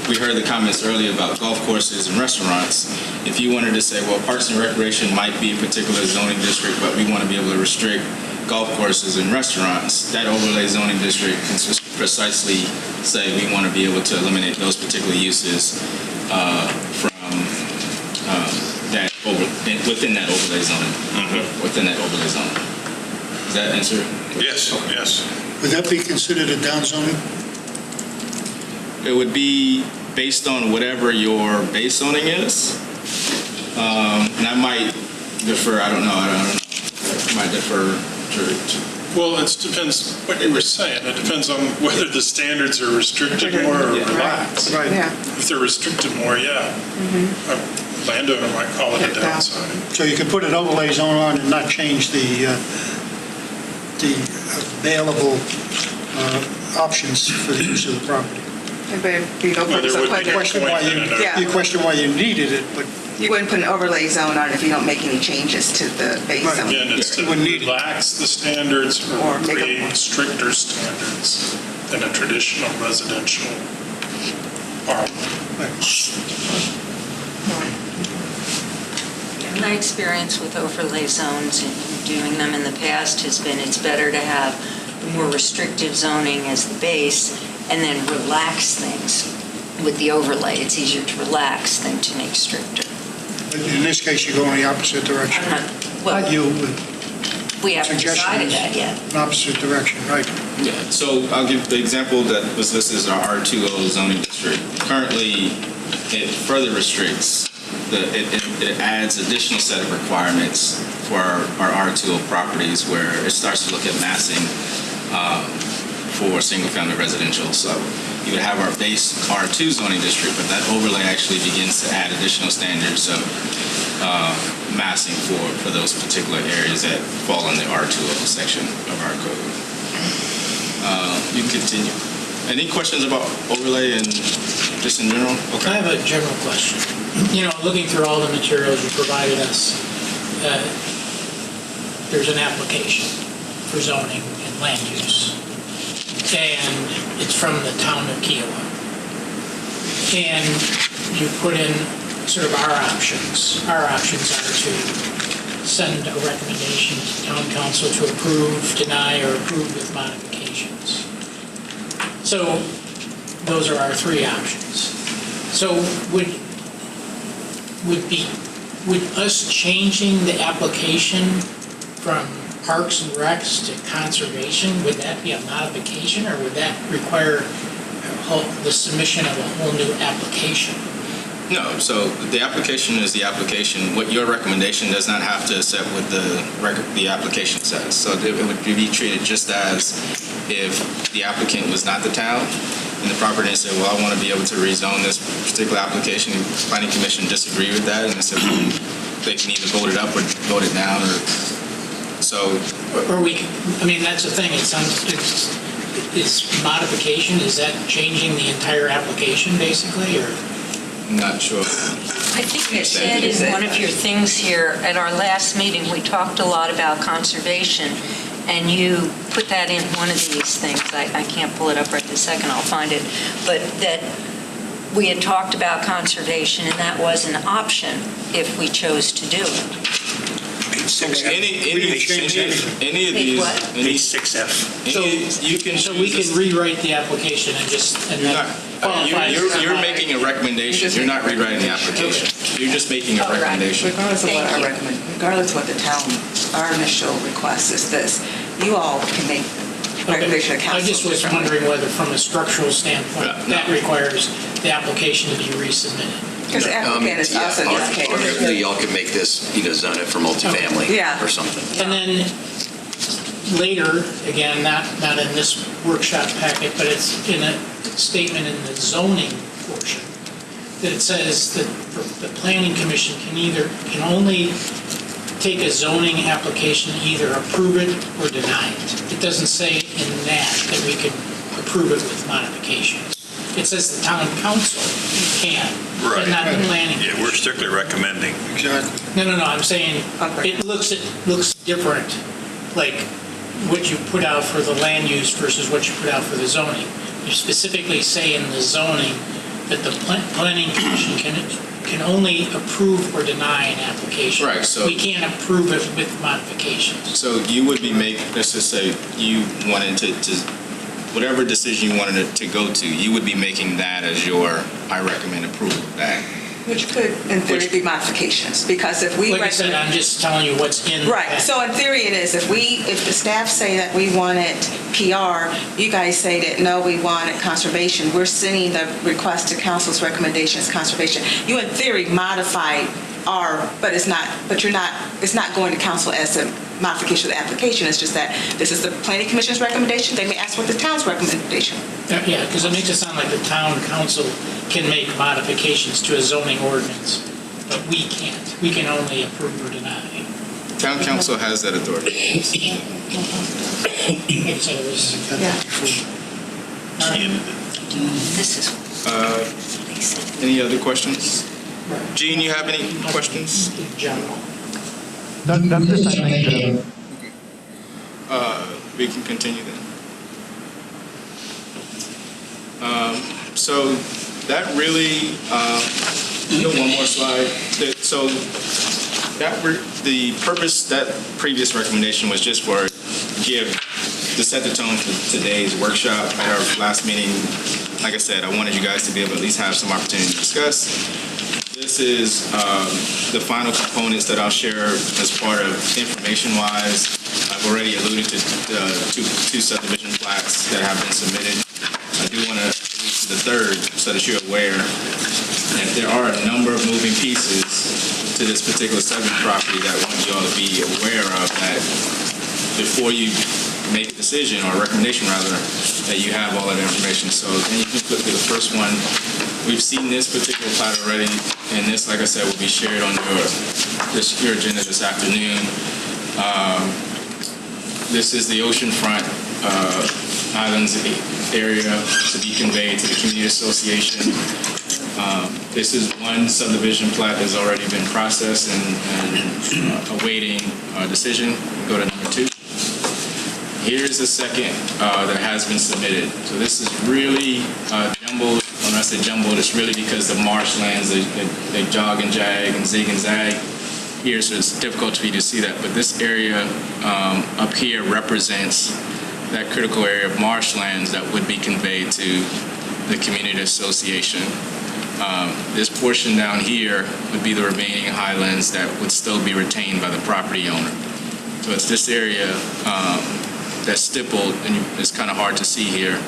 Speaker 3: We heard the comments earlier about golf courses and restaurants. If you wanted to say, well, parks and recreation might be a particular zoning district, but we want to be able to restrict golf courses and restaurants, that overlay zoning district can precisely say we want to be able to eliminate those particular uses from within that overlay zoning. Within that overlay zone. Does that answer?
Speaker 1: Yes, yes.
Speaker 2: Would that be considered a downzoning?
Speaker 3: It would be based on whatever your base zoning is. And I might defer, I don't know. I might defer to...
Speaker 14: Well, it depends what you were saying. It depends on whether the standards are restricted more or relaxed.
Speaker 2: Right.
Speaker 13: Yeah.
Speaker 14: If they're restricted more, yeah. A landowner might call it a downside.
Speaker 2: So you could put an overlay zone on and not change the available options for the use of the property. You question why you needed it, but
Speaker 13: you wouldn't put an overlay zone on it if you don't make any changes to the base zone.
Speaker 14: Again, it's to relax the standards or create stricter standards than a traditional residential farm.
Speaker 11: My experience with overlay zones and doing them in the past has been it's better to have the more restrictive zoning as the base and then relax things with the overlay. It's easier to relax than to make stricter.
Speaker 2: in this case, you go in the opposite direction. Not you, but
Speaker 11: we haven't decided that yet.
Speaker 2: An opposite direction, right?
Speaker 3: Yeah, so I'll give the example that was listed as our R2O zoning district. Currently, it further restricts, it adds additional set of requirements for our R2O properties where it starts to look at massing for single-family residential. So you would have our base R2 zoning district, but that overlay actually begins to add additional standards of massing for those particular areas that fall in the R2O section of our code. You can continue. Any questions about overlay and just in general? Okay.
Speaker 10: I have a general question. You know, looking through all the materials you provided us, there's an application for zoning and land use. And it's from the town of Kiowa. And you put in sort of our options. Our options are to send a recommendation to town council to approve, deny, or approve with modifications. So those are our three options. So would us changing the application from Parks and Recs to Conservation, would that be a modification, or would that require the submission of a whole new application?
Speaker 3: No, so the application is the application. What your recommendation does not have to accept what the application says. So it would be treated just as if the applicant was not the town, and the property said, well, I want to be able to rezone this particular application. The Planning Commission disagreed with that, and they said, well, they can either vote it up or vote it down, or so.
Speaker 10: Or that's the thing, is modification, is that changing the entire application, basically, or?
Speaker 3: I'm not sure.
Speaker 11: I think you said in one of your things here, at our last meeting, we talked a lot about conservation, and you put that in one of these things. I can't pull it up right this second, I'll find it. But that we had talked about conservation, and that was an option if we chose to do it.
Speaker 3: Any of these,
Speaker 1: Page 6F.
Speaker 10: So we can rewrite the application and just, and then qualify.
Speaker 3: You're making a recommendation, you're not rewriting the application. You're just making a recommendation.
Speaker 13: Regardless of what regardless of what the town, our initial request is this, you all can make recommendation to council.
Speaker 10: I just was wondering whether from a structural standpoint, that requires the application to be resubmitted.
Speaker 13: Because the applicant is also indicated.
Speaker 12: Arguably, y'all could make this, zone it for multifamily or something.
Speaker 10: And then later, again, not in this workshop packet, but it's in a statement in the zoning portion, that it says that the planning commission can only take a zoning application, either approve it or deny it. It doesn't say in that we can approve it with modifications. It says the town council can, but not the planning.
Speaker 1: Yeah, we're strictly recommending.
Speaker 2: Exactly.
Speaker 10: No, I'm saying it looks different, like what you put out for the land use versus what you put out for the zoning. You specifically say in the zoning that the planning commission can only approve or deny an application.
Speaker 3: Right, so
Speaker 10: we can't approve it with modifications.
Speaker 3: So you would be let's just say you wanted to whatever decision you wanted to go to, you would be making that as your, I recommend approval of that.
Speaker 13: Which could, in theory, be modifications, because if we...
Speaker 10: Like I said, I'm just telling you what's in...
Speaker 13: Right, so in theory it is, if the staff say that we want it PR, you guys say that, no, we want it conservation, we're sending the request to council's recommendations, conservation. You, in theory, modify it's not going to council as a modification of the application, it's just that this is the planning commission's recommendation, they may ask for the town's recommendation.
Speaker 10: Yeah, because it makes it sound like the town council can make modifications to a zoning ordinance, but we can't. We can only approve or deny.
Speaker 3: Town council has that authority.
Speaker 11: This is...
Speaker 3: Any other questions? Gene, you have any questions?
Speaker 10: General.
Speaker 6: This I think,
Speaker 3: We can continue then. So that really, one more slide. So the purpose, that previous recommendation was just to set the tone for today's workshop. At our last meeting, like I said, I wanted you guys to be able to at least have some opportunity to discuss. This is the final components that I'll share as part of information-wise. I've already alluded to two subdivision plats that have been submitted. I do want to allude to the third so that you're aware that there are a number of moving pieces to this particular subject property that I want you all to be aware of, that before you make a decision, or a recommendation rather, that you have all that information. So then you can flip to the first one. We've seen this particular plat already, and this, like I said, will be shared on your agenda this afternoon. This is the oceanfront islands area to be conveyed to the community association. This is one subdivision plat that's already been processed and awaiting a decision. We'll go to number 2. Here's the second that has been submitted. So this is really jumbled. When I say jumbled, it's really because the marshlands, they jog and jag and zig and zag here, so it's difficult for you to see that. But this area up here represents that critical area of marshlands that would be conveyed to the community association. This portion down here would be the remaining highlands that would still be retained by the property owner. So it's this area that's stippled, and it's kind of hard to see here,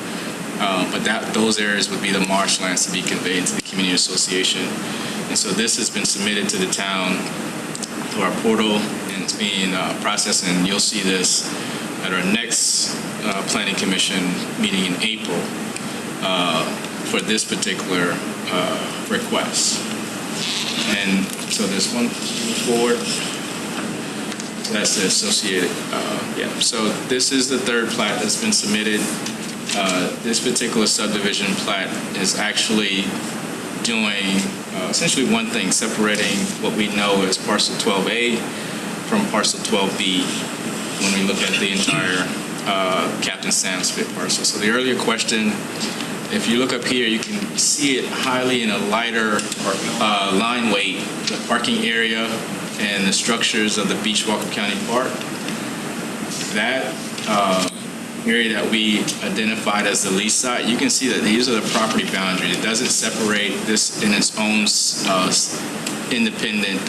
Speaker 3: but those areas would be the marshlands to be conveyed to the community association. And so this has been submitted to the town through our portal, and it's being processed, and you'll see this at our next Planning Commission meeting in April for this particular request. And so this one forward, that's the associated, So this is the third plat that's been submitted. This particular subdivision plat is actually doing essentially one thing, separating what we know as parcel 12A from parcel 12B when we look at the entire Captain Sam's Spit parcel. So the earlier question, if you look up here, you can see it highly in a lighter line weight, the parking area and the structures of the Beach Walker County Park. That area that we identified as the lease site, you can see that these are the property boundaries. It doesn't separate this in its own independent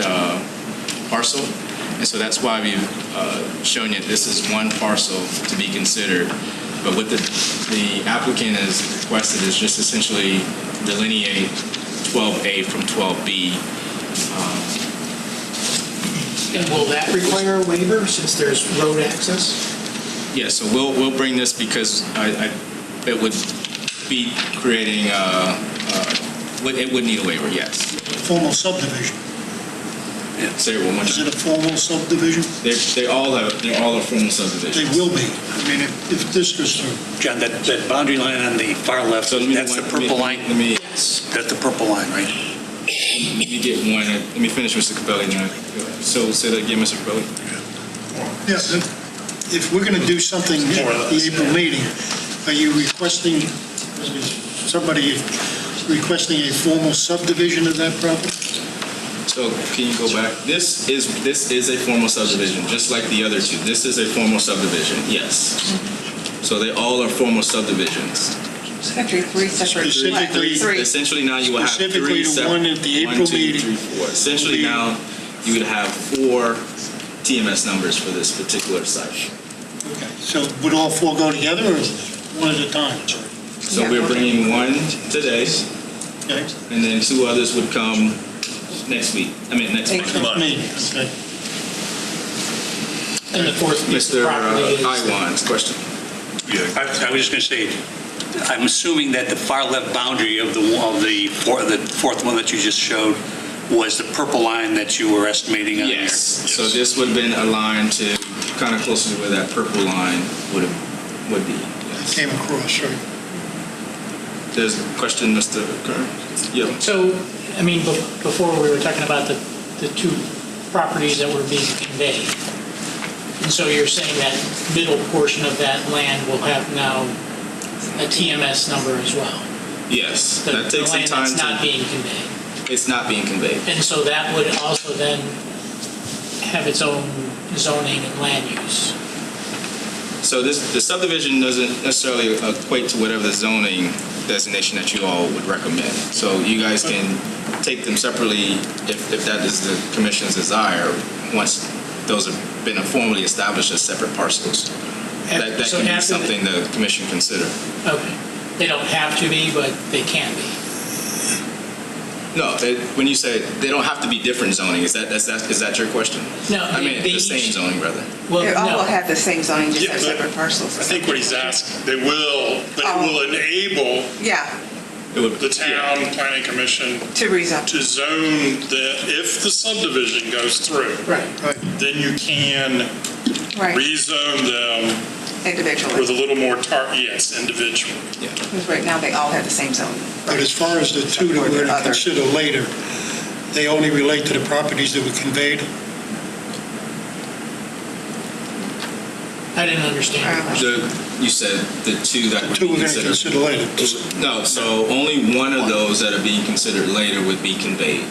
Speaker 3: parcel. And so that's why we've shown you this is one parcel to be considered. But what the applicant has requested is just essentially delineate 12A from 12B.
Speaker 10: And will that require a waiver since there's road access?
Speaker 3: Yeah, so we'll bring this because it would be creating, it would need a waiver, yes.
Speaker 2: Formal subdivision.
Speaker 3: Say it one more
Speaker 2: Is
Speaker 3: time.
Speaker 2: it a formal subdivision?
Speaker 3: They're all a formal subdivision.
Speaker 2: They will be. I mean, if this goes through.
Speaker 15: John, that boundary line on the far left,
Speaker 3: So let me-
Speaker 15: that's the
Speaker 3: let me-
Speaker 15: purple line?
Speaker 3: Let me,
Speaker 15: That's the purple line, right?
Speaker 3: let me get one, let me finish Mr. Capelli now. So say that again, Mr. Capelli.
Speaker 2: Yes, if we're going to do something at the April meeting, are you requesting, somebody requesting a formal subdivision of that property?
Speaker 3: So can you go back? This is a formal subdivision, just like the other two. This is a formal subdivision, yes. So they all are formal subdivisions.
Speaker 13: Actually, three separate.
Speaker 2: Specifically-
Speaker 13: Three.
Speaker 3: Essentially now you will have
Speaker 2: Specifically
Speaker 3: three
Speaker 2: the
Speaker 3: separate.
Speaker 2: one at the April meeting.
Speaker 3: 1, 2, 3, 4. Essentially now you would have 4 TMS numbers for this particular site.
Speaker 2: Okay. So would all four go together or one at a time?
Speaker 3: So we're bringing one today,
Speaker 2: Okay.
Speaker 3: and then 2 others would come next week. Next month.
Speaker 2: Meeting, okay.
Speaker 10: And the fourth piece of
Speaker 3: Mr.
Speaker 10: property is...
Speaker 3: Iwan's question.
Speaker 15: I was just going to say, I'm assuming that the far left boundary of the fourth one that you just showed was the purple line that you were estimating on there.
Speaker 3: Yes. So this would have been aligned to kind of closer to where that purple line would be. Yes.
Speaker 2: Came across, right?
Speaker 3: There's a question, Mr. Kern? Yeah.
Speaker 10: So, before we were talking about the two properties that were being conveyed. And so you're saying that middle portion of that land will have now a TMS number as well?
Speaker 3: Yes.
Speaker 10: The
Speaker 3: That takes some
Speaker 10: land
Speaker 3: time
Speaker 10: that's not being conveyed.
Speaker 3: It's not being conveyed.
Speaker 10: And so that would also then have its own zoning and land use?
Speaker 3: So the subdivision doesn't necessarily equate to whatever the zoning designation that you all would recommend. So you guys can take them separately if that is the commission's desire, once those have been formally established as separate parcels. That
Speaker 10: So
Speaker 3: can be
Speaker 10: after
Speaker 3: something the commission consider.
Speaker 10: Okay. They don't have to be, but they can be.
Speaker 3: No, when you say they don't have to be different zoning, is that your question?
Speaker 10: No,
Speaker 3: the same zoning rather.
Speaker 10: Well,
Speaker 13: They all will
Speaker 10: no.
Speaker 13: have the same zoning, just
Speaker 14: Yeah,
Speaker 13: have
Speaker 14: but
Speaker 13: separate parcels.
Speaker 14: I think what he's asking, they will, but it will enable
Speaker 13: Yeah,
Speaker 14: the town planning commission
Speaker 13: to rezone.
Speaker 14: to zone if the subdivision goes through,
Speaker 10: Right.
Speaker 14: then you can
Speaker 13: Right,
Speaker 14: rezone them
Speaker 13: individually.
Speaker 14: with a little more individually.
Speaker 13: Because right now, they all have the same zoning.
Speaker 2: But as far as the two that we're going to
Speaker 13: Other.
Speaker 2: consider later, they only relate to the properties that were conveyed?
Speaker 10: I didn't understand your question.
Speaker 3: You said the two that would
Speaker 2: Two
Speaker 3: be
Speaker 2: we're going to
Speaker 3: considered.
Speaker 2: consider later.
Speaker 3: No, so only one of those that are being considered later would be conveyed,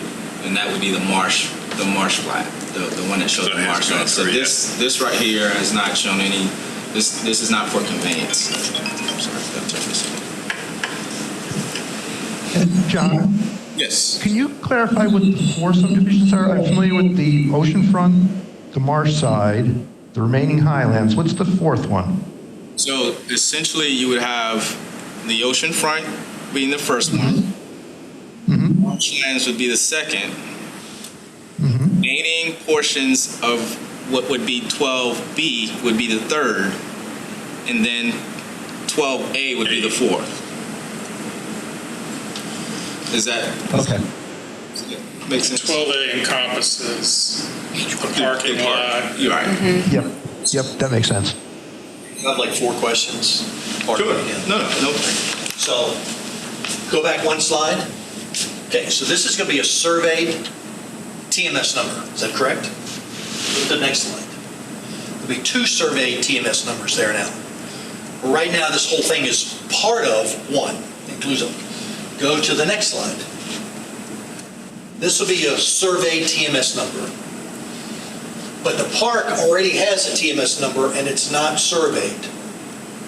Speaker 3: and that would be the marsh plat, the one that shows
Speaker 14: So
Speaker 3: the
Speaker 14: it has
Speaker 3: marsh
Speaker 14: gone
Speaker 3: plat. So
Speaker 14: through,
Speaker 3: this right here has not shown any. This is not for conveyance. I'm sorry, I forgot to turn this on.
Speaker 6: And John,
Speaker 3: Yes.
Speaker 6: Can you clarify what the 4 subdivisions are? I'm familiar with the oceanfront, the marsh side, the remaining highlands. What's the 4th one?
Speaker 3: So essentially, you would have the ocean front being the first one. Marshlands would be the second. Remaining portions of what would be 12B would be the third. And then 12A would be the fourth. Is that?
Speaker 6: Okay.
Speaker 3: Makes sense?
Speaker 14: 12A encompasses the parking lot.
Speaker 3: You're right.
Speaker 6: Yep, that makes sense.
Speaker 9: I have like 4 questions. Pardon me again.
Speaker 3: No.
Speaker 9: So, go back one slide. Okay, so this is going to be a surveyed TMS number. Is that correct? Go to the next slide. There'll be 2 surveyed TMS numbers there now. Right now, this whole thing is part of one. Includes them. Go to the next slide. This will be a surveyed TMS number. But the park already has a TMS number and it's not surveyed.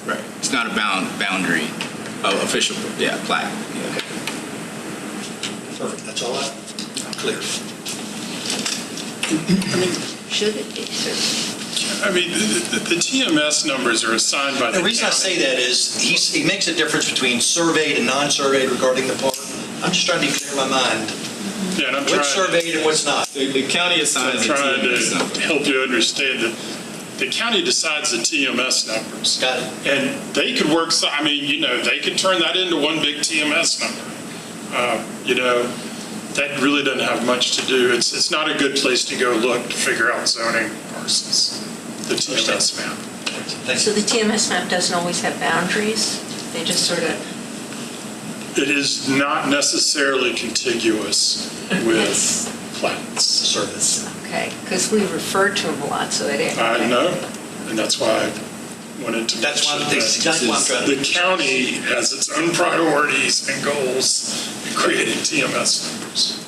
Speaker 3: Right. It's not a boundary of official, plat. Yeah.
Speaker 9: Perfect, that's all I'm clear.
Speaker 11: Should it be, sir?
Speaker 14: I mean, the TMS numbers are assigned by the
Speaker 9: The reason I
Speaker 14: county.
Speaker 9: say that is he makes a difference between surveyed and non-surveyed regarding the park. I'm just trying to be clear in my mind.
Speaker 14: Yeah, and I'm
Speaker 9: What's surveyed and what's not?
Speaker 3: The county assigns
Speaker 14: I'm
Speaker 3: the
Speaker 14: trying
Speaker 3: TMS number.
Speaker 14: to help you understand that the county decides the TMS numbers.
Speaker 9: Got it.
Speaker 14: And they could work, I mean, they could turn that into one big TMS number. That really doesn't have much to do. It's not a good place to go look to figure out zoning parcels, the TMS map.
Speaker 11: So the TMS map doesn't always have boundaries? They just sort of...
Speaker 14: It is not necessarily contiguous with plats.
Speaker 9: Service.
Speaker 11: Okay, because we refer to them a lot, so it...
Speaker 14: I know, and that's why I wanted to
Speaker 9: That's why
Speaker 14: mention
Speaker 9: that's exactly why I'm trying to-
Speaker 14: the county has its own priorities and goals in creating TMS numbers.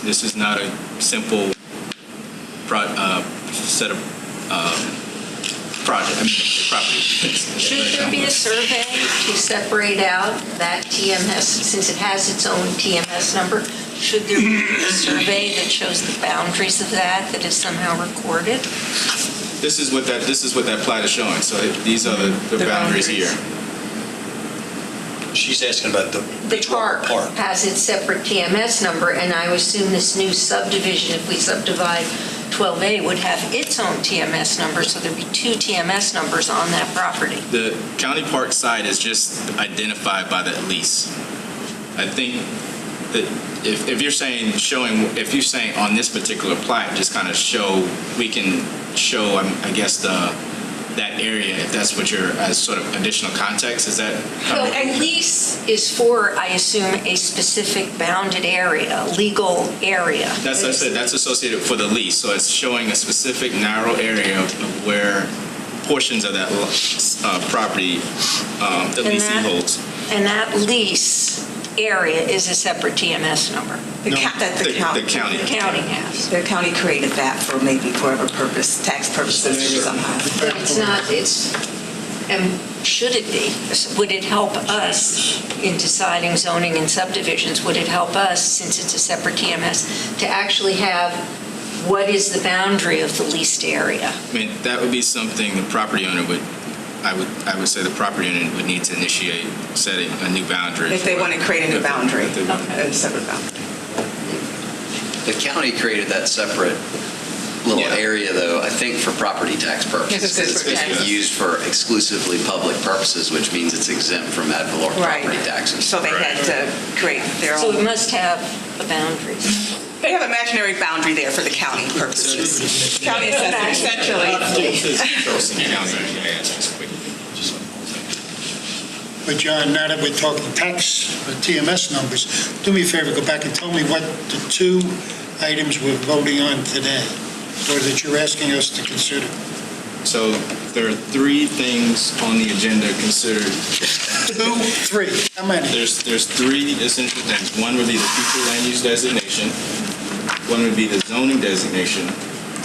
Speaker 3: This is not a simple set of property.
Speaker 11: Should there be a survey to separate out that TMS, since it has its own TMS number? Should there be a survey that shows the boundaries of that is somehow recorded?
Speaker 3: This is what that plat is showing. So these are the boundaries here.
Speaker 9: She's asking about the
Speaker 11: park has its separate TMS number, and I would assume this new subdivision, if we subdivide 12A, would have its own TMS number, so there'd be 2 TMS numbers on that property.
Speaker 3: The county park site is just identified by that lease. I think that if you're saying on this particular plat, just kind of we can show, I guess, that area, if that's what you're, as sort of additional context, is that?
Speaker 11: So a lease is for, I assume, a specific bounded area, legal area.
Speaker 3: That's associated for the lease, so it's showing a specific narrow area of where portions of that property the leasing holds.
Speaker 11: And that lease area is a separate TMS number.
Speaker 13: The county.
Speaker 3: The county.
Speaker 11: The county has.
Speaker 13: The county created that for maybe whatever purpose, tax purposes maybe somehow.
Speaker 11: But it's not, and should it be? Would it help us in deciding zoning and subdivisions? Would it help us, since it's a separate TMS, to actually have what is the boundary of the leased area?
Speaker 3: I mean, that would be something the property owner I would say the property owner would need to initiate setting a new boundary.
Speaker 13: If they want to create a new boundary, a separate boundary.
Speaker 12: The county created that separate little area, though, I think for property tax purposes.
Speaker 13: Yes, it's for
Speaker 12: It's
Speaker 13: taxes.
Speaker 12: used for exclusively public purposes, which means it's exempt from ad valorem property taxes.
Speaker 13: So they had to create their
Speaker 11: So
Speaker 13: own.
Speaker 11: it must have a boundary.
Speaker 13: They have imaginary boundary there for the county purposes. County assessment, essentially.
Speaker 2: But John, now that we're talking tax TMS numbers, do me a favor, go back and tell me what the 2 items we're voting on today, or that you're asking us to consider.
Speaker 3: So there are 3 things on the agenda considered.
Speaker 2: 2, 3, how many?
Speaker 3: There's 3 essential things. One would be the future land use designation. One would be the zoning designation.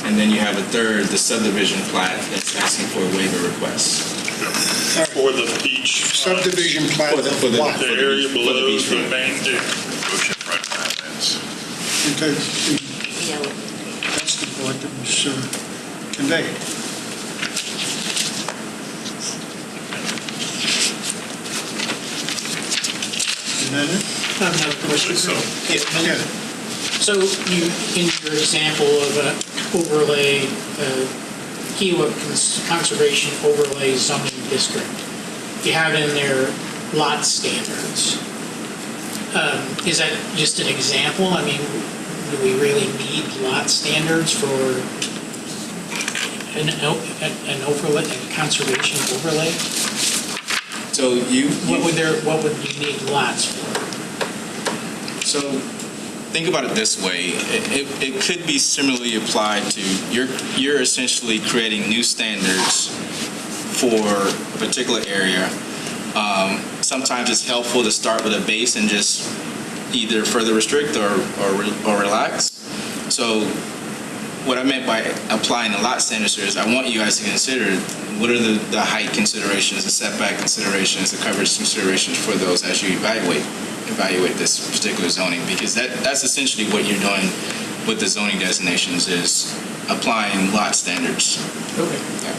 Speaker 3: And then you have a third, the subdivision plat that's asking for a waiver request.
Speaker 14: For the beach.
Speaker 2: Subdivision plat of
Speaker 3: For the-
Speaker 2: what?
Speaker 14: The area
Speaker 3: for the
Speaker 14: below the
Speaker 3: beachfront.
Speaker 14: main ditch.
Speaker 7: Oceanfront Highlands.
Speaker 2: Okay, that's the part that was conveyed. Is that it?
Speaker 10: I have another question.
Speaker 14: So-
Speaker 2: Yeah.
Speaker 10: So you, in your example of an overlay, Kiowa Conservation Overlay Zoning District, you have in there lot standards. Is that just an example? I mean, do we really need lot standards for an overlay, a conservation overlay?
Speaker 3: So you,
Speaker 10: What would you need lots for?
Speaker 3: so think about it this way. It could be similarly applied to, you're essentially creating new standards for a particular area. Sometimes it's helpful to start with a base and just either further restrict or relax. So what I meant by applying the lot standards is I want you guys to consider what are the height considerations, the setback considerations, the coverage considerations for those as you evaluate this particular zoning, because that's essentially what you're doing with the zoning designations is applying lot standards.
Speaker 10: Okay.
Speaker 3: Yeah.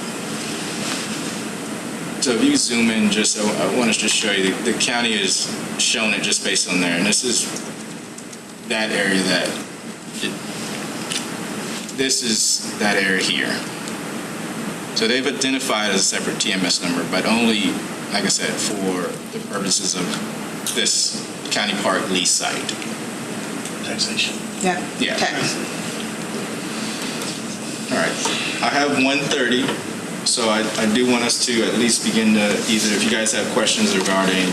Speaker 3: So if you zoom in, just I want to just show you the county is showing it just based on there, and this is that area this is that area here. So they've identified as a separate TMS number, but only, like I said, for the purposes of this county park lease site.
Speaker 9: Taxation.
Speaker 13: Yeah.
Speaker 3: Yeah.
Speaker 13: Tax.
Speaker 3: All right. I have 1:30, so I do want us to at least begin to either, if you guys have questions regarding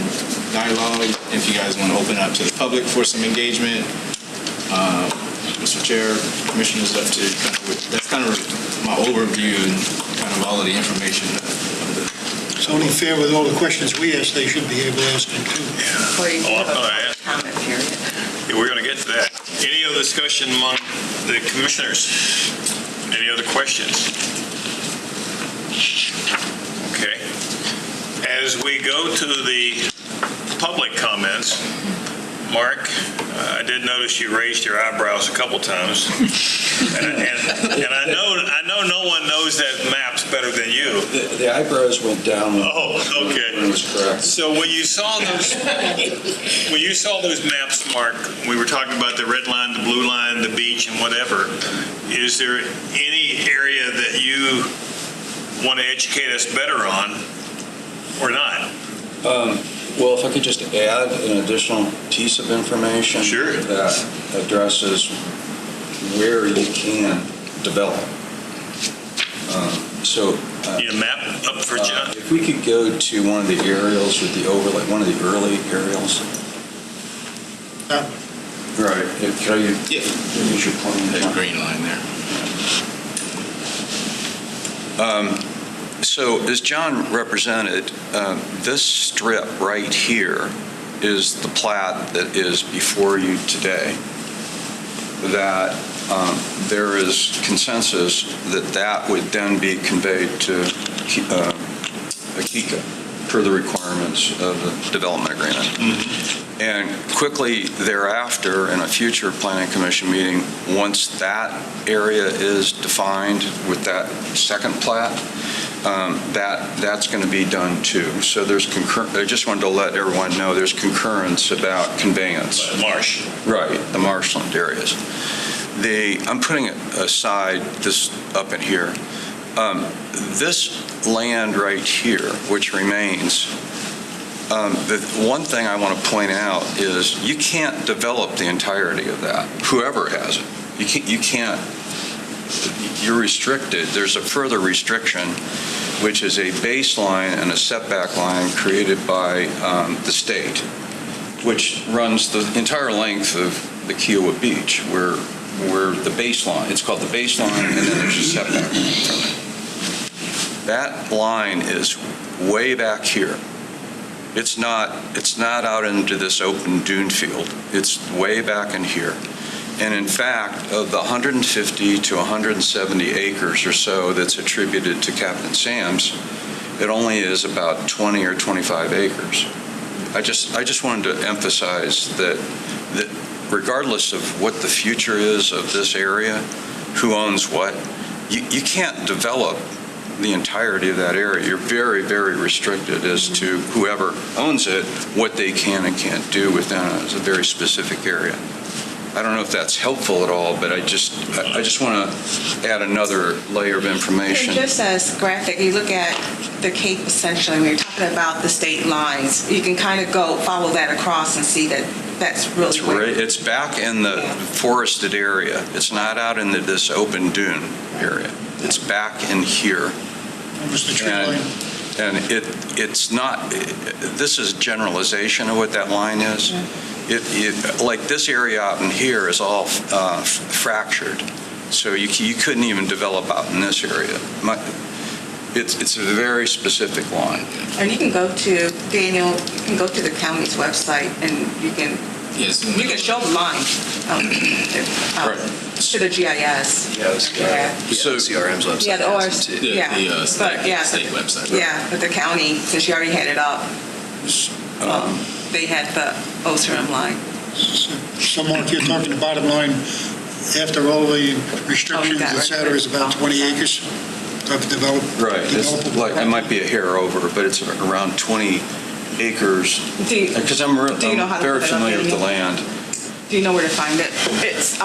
Speaker 3: dialogue, if you guys want to open it up to the public for some engagement. Mr. Chair, Commissioners, up to that's kind of my overview and kind of all of the information.
Speaker 2: It's only fair with all the questions we ask, they should be able to ask them too.
Speaker 13: Or you
Speaker 1: Oh, I'm
Speaker 13: have
Speaker 1: gonna
Speaker 13: a
Speaker 1: ask.
Speaker 13: comment period.
Speaker 1: Yeah, we're going to get to that. Any other discussion among the commissioners? Any other questions? Okay. As we go to the public comments, Mark, I did notice you raised your eyebrows a couple times. And I know no one knows that maps better than you.
Speaker 8: The eyebrows went down when
Speaker 1: Okay.
Speaker 8: it was correct.
Speaker 1: So when you saw those maps, Mark, we were talking about the red line, the blue line, the beach, and whatever. Is there any area that you want to educate us better on, or not?
Speaker 8: Well, if I could just add an additional piece of information.
Speaker 1: Sure.
Speaker 8: That addresses where you can develop.
Speaker 1: Need a map up for John?
Speaker 8: If we could go to one of the aerials with the overlay, one of the early aerials. Right. Can I use your plan?
Speaker 3: That green line there.
Speaker 8: So as John represented, this strip right here is the plat that is before you today. That there is consensus that would then be conveyed to Akika per the requirements of the development agreement.
Speaker 1: Mm-hmm.
Speaker 8: And quickly thereafter, in a future planning commission meeting, once that area is defined with that second plat, that's going to be done too. So there's I just wanted to let everyone know there's concurrence about conveyance.
Speaker 1: Marsh.
Speaker 8: Right, the marshland areas. I'm putting aside this up in here. This land right here, which remains, the one thing I want to point out is you can't develop the entirety of that, whoever has it. You can't, you're restricted. There's a further restriction, which is a baseline and a setback line created by the state, which runs the entire length of the Kiowa Beach, where the baseline, it's called the baseline, and then there's a setback line from it. That line is way back here. It's not out into this open dune field. It's way back in here. And in fact, of the 150 to 170 acres or so that's attributed to Captain Sam's, it only is about 20 or 25 acres. I just wanted to emphasize that regardless of what the future is of this area, who owns what, you can't develop the entirety of that area. You're very, very restricted as to whoever owns it, what they can and can't do within a very specific area. I don't know if that's helpful at all, but I just want to add another layer of information.
Speaker 13: And just as graphic, you look at the Cape essentially, when you're talking about the state lines, you can kind of follow that across and see that that's really where.
Speaker 8: It's back in the forested area. It's not out in this open dune area. It's back in here.
Speaker 2: Mr. Tree line.
Speaker 8: And it's not, this is generalization of what that line is. Like this area out in here is all fractured, so you couldn't even develop out in this area. It's a very specific line.
Speaker 13: And you can go to, Daniel, you can go to the county's website and you can show the line to the GIS.
Speaker 12: So CRM's website.
Speaker 13: Yeah, the
Speaker 3: state website. Right?
Speaker 13: Yeah, but the county, since you already had it up, they had the OSRM line.
Speaker 2: So Mark, you're talking the bottom line, after all the restrictions, et cetera, is about 20 acres of development.
Speaker 8: Right, it might be a hair over, but it's around 20 acres. Because I'm very familiar with the land.
Speaker 13: Do you know where to find it? It's,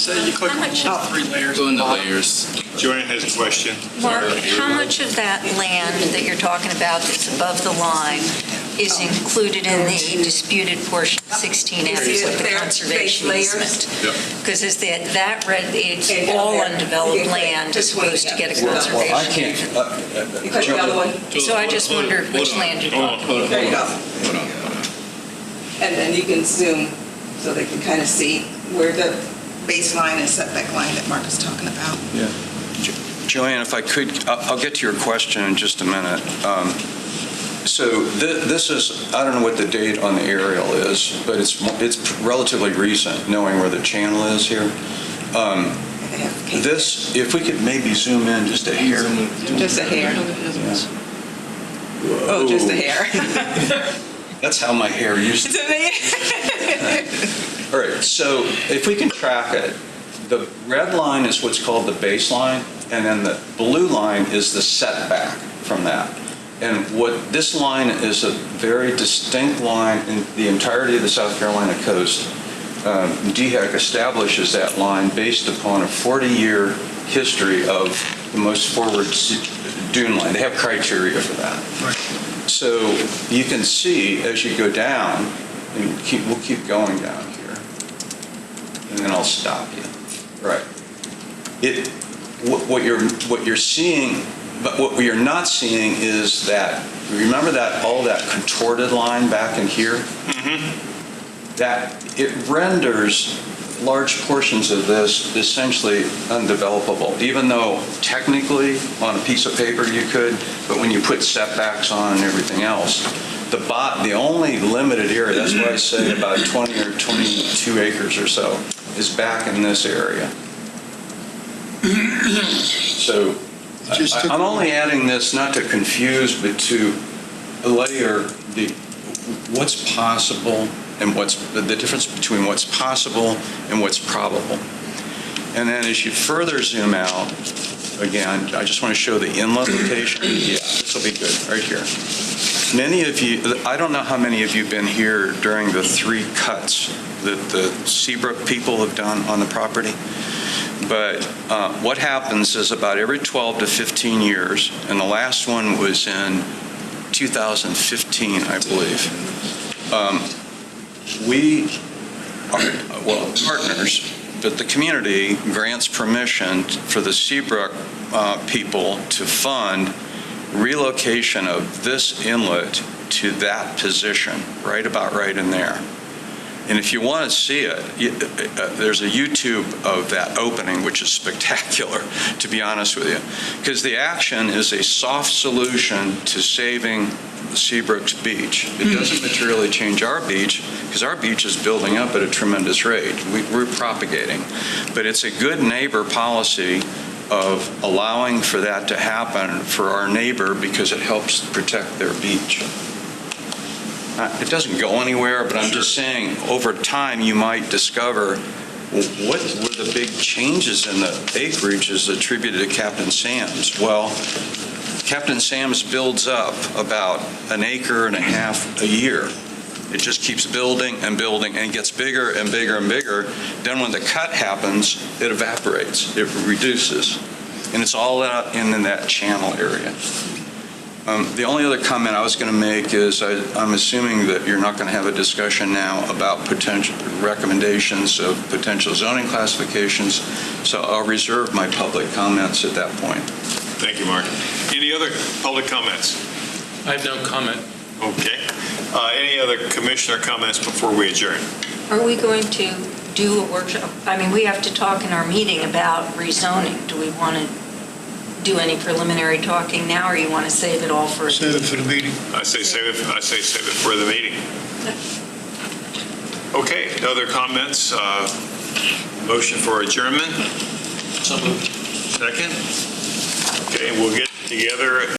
Speaker 7: So you click on the 3 layers.
Speaker 3: Go in the layers.
Speaker 1: Joanne has a question.
Speaker 11: Mark, how much of that land that you're talking about that's above the line is included in the disputed portion of 16F with the conservation easement? Because it's all undeveloped land is supposed to get a conservation
Speaker 8: I can't.
Speaker 11: So I just wondered which land you're talking about.
Speaker 13: there you go. And then you can zoom so they can kind of see where the baseline and setback line that Mark is talking about.
Speaker 8: Yeah. Joanne, if I could, I'll get to your question in just a minute. So this is, I don't know what the date on the aerial is, but it's relatively recent, knowing where the channel is here. This, if we could maybe zoom in just a hair.
Speaker 13: Just a hair. Oh, just a hair.
Speaker 8: That's how my hair used to be. All right, so if we can track it, the red line is what's called the baseline, and then the blue line is the setback from that. And what this line is a very distinct line in the entirety of the South Carolina coast. DHEC establishes that line based upon a 40-year history of the most forward dune line. They have criteria for that.
Speaker 2: Right.
Speaker 8: So you can see as you go down, and we'll keep going down here, and then I'll stop you. Right. What you're seeing. But what you're not seeing is that, remember that all that contorted line back in here?
Speaker 1: Mm-hmm.
Speaker 8: That it renders large portions of this essentially undevelopable, even though technically on a piece of paper you could, but when you put setbacks on and everything else, the only limited area, that's why I say about 20 or 22 acres or so, is back in this area. So I'm only adding this not to confuse, but to layer what's possible and what's the difference between what's possible and what's probable. And then as you further zoom out, again, I just want to show the inlet location. Yeah, this will be good, right here. Many of you, I don't know how many of you have been here during the 3 cuts that the Seabrook people have done on the property. But what happens is about every 12 to 15 years, and the last one was in 2015, I believe, we are, partners, but the community grants permission for the Seabrook people to fund relocation of this inlet to that position, right in there. And if you want to see it, there's a YouTube of that opening, which is spectacular, to be honest with you. Because the action is a soft solution to saving the Seabrook's beach. It doesn't materially change our beach, because our beach is building up at a tremendous rate. We're propagating. But it's a good neighbor policy of allowing for that to happen for our neighbor because it helps protect their beach. It doesn't go anywhere, but I'm just saying, over time, you might discover what were the big changes in the acreage is attributed to Captain Sam's. Well, Captain Sam's builds up about 1.5 acres a year. It just keeps building and building and gets bigger and bigger and bigger. Then when the cut happens, it evaporates, it reduces. And it's all out in that channel area. The only other comment I was going to make is I'm assuming that you're not going to have a discussion now about potential recommendations of potential zoning classifications, so I'll reserve my public comments at that point.
Speaker 1: Thank you, Mark. Any other public comments?
Speaker 7: I have no comment.
Speaker 1: Okay. Any other commissioner comments before we adjourn?
Speaker 11: Are we going to do a workshop? I mean, we have to talk in our meeting about rezoning. Do we want to do any preliminary talking now, or you want to save it all for?
Speaker 2: Save it for the meeting.
Speaker 1: I say save it for the meeting. Okay, other comments? Motion for adjournment?
Speaker 9: So moved.
Speaker 1: Second? Okay, we'll get together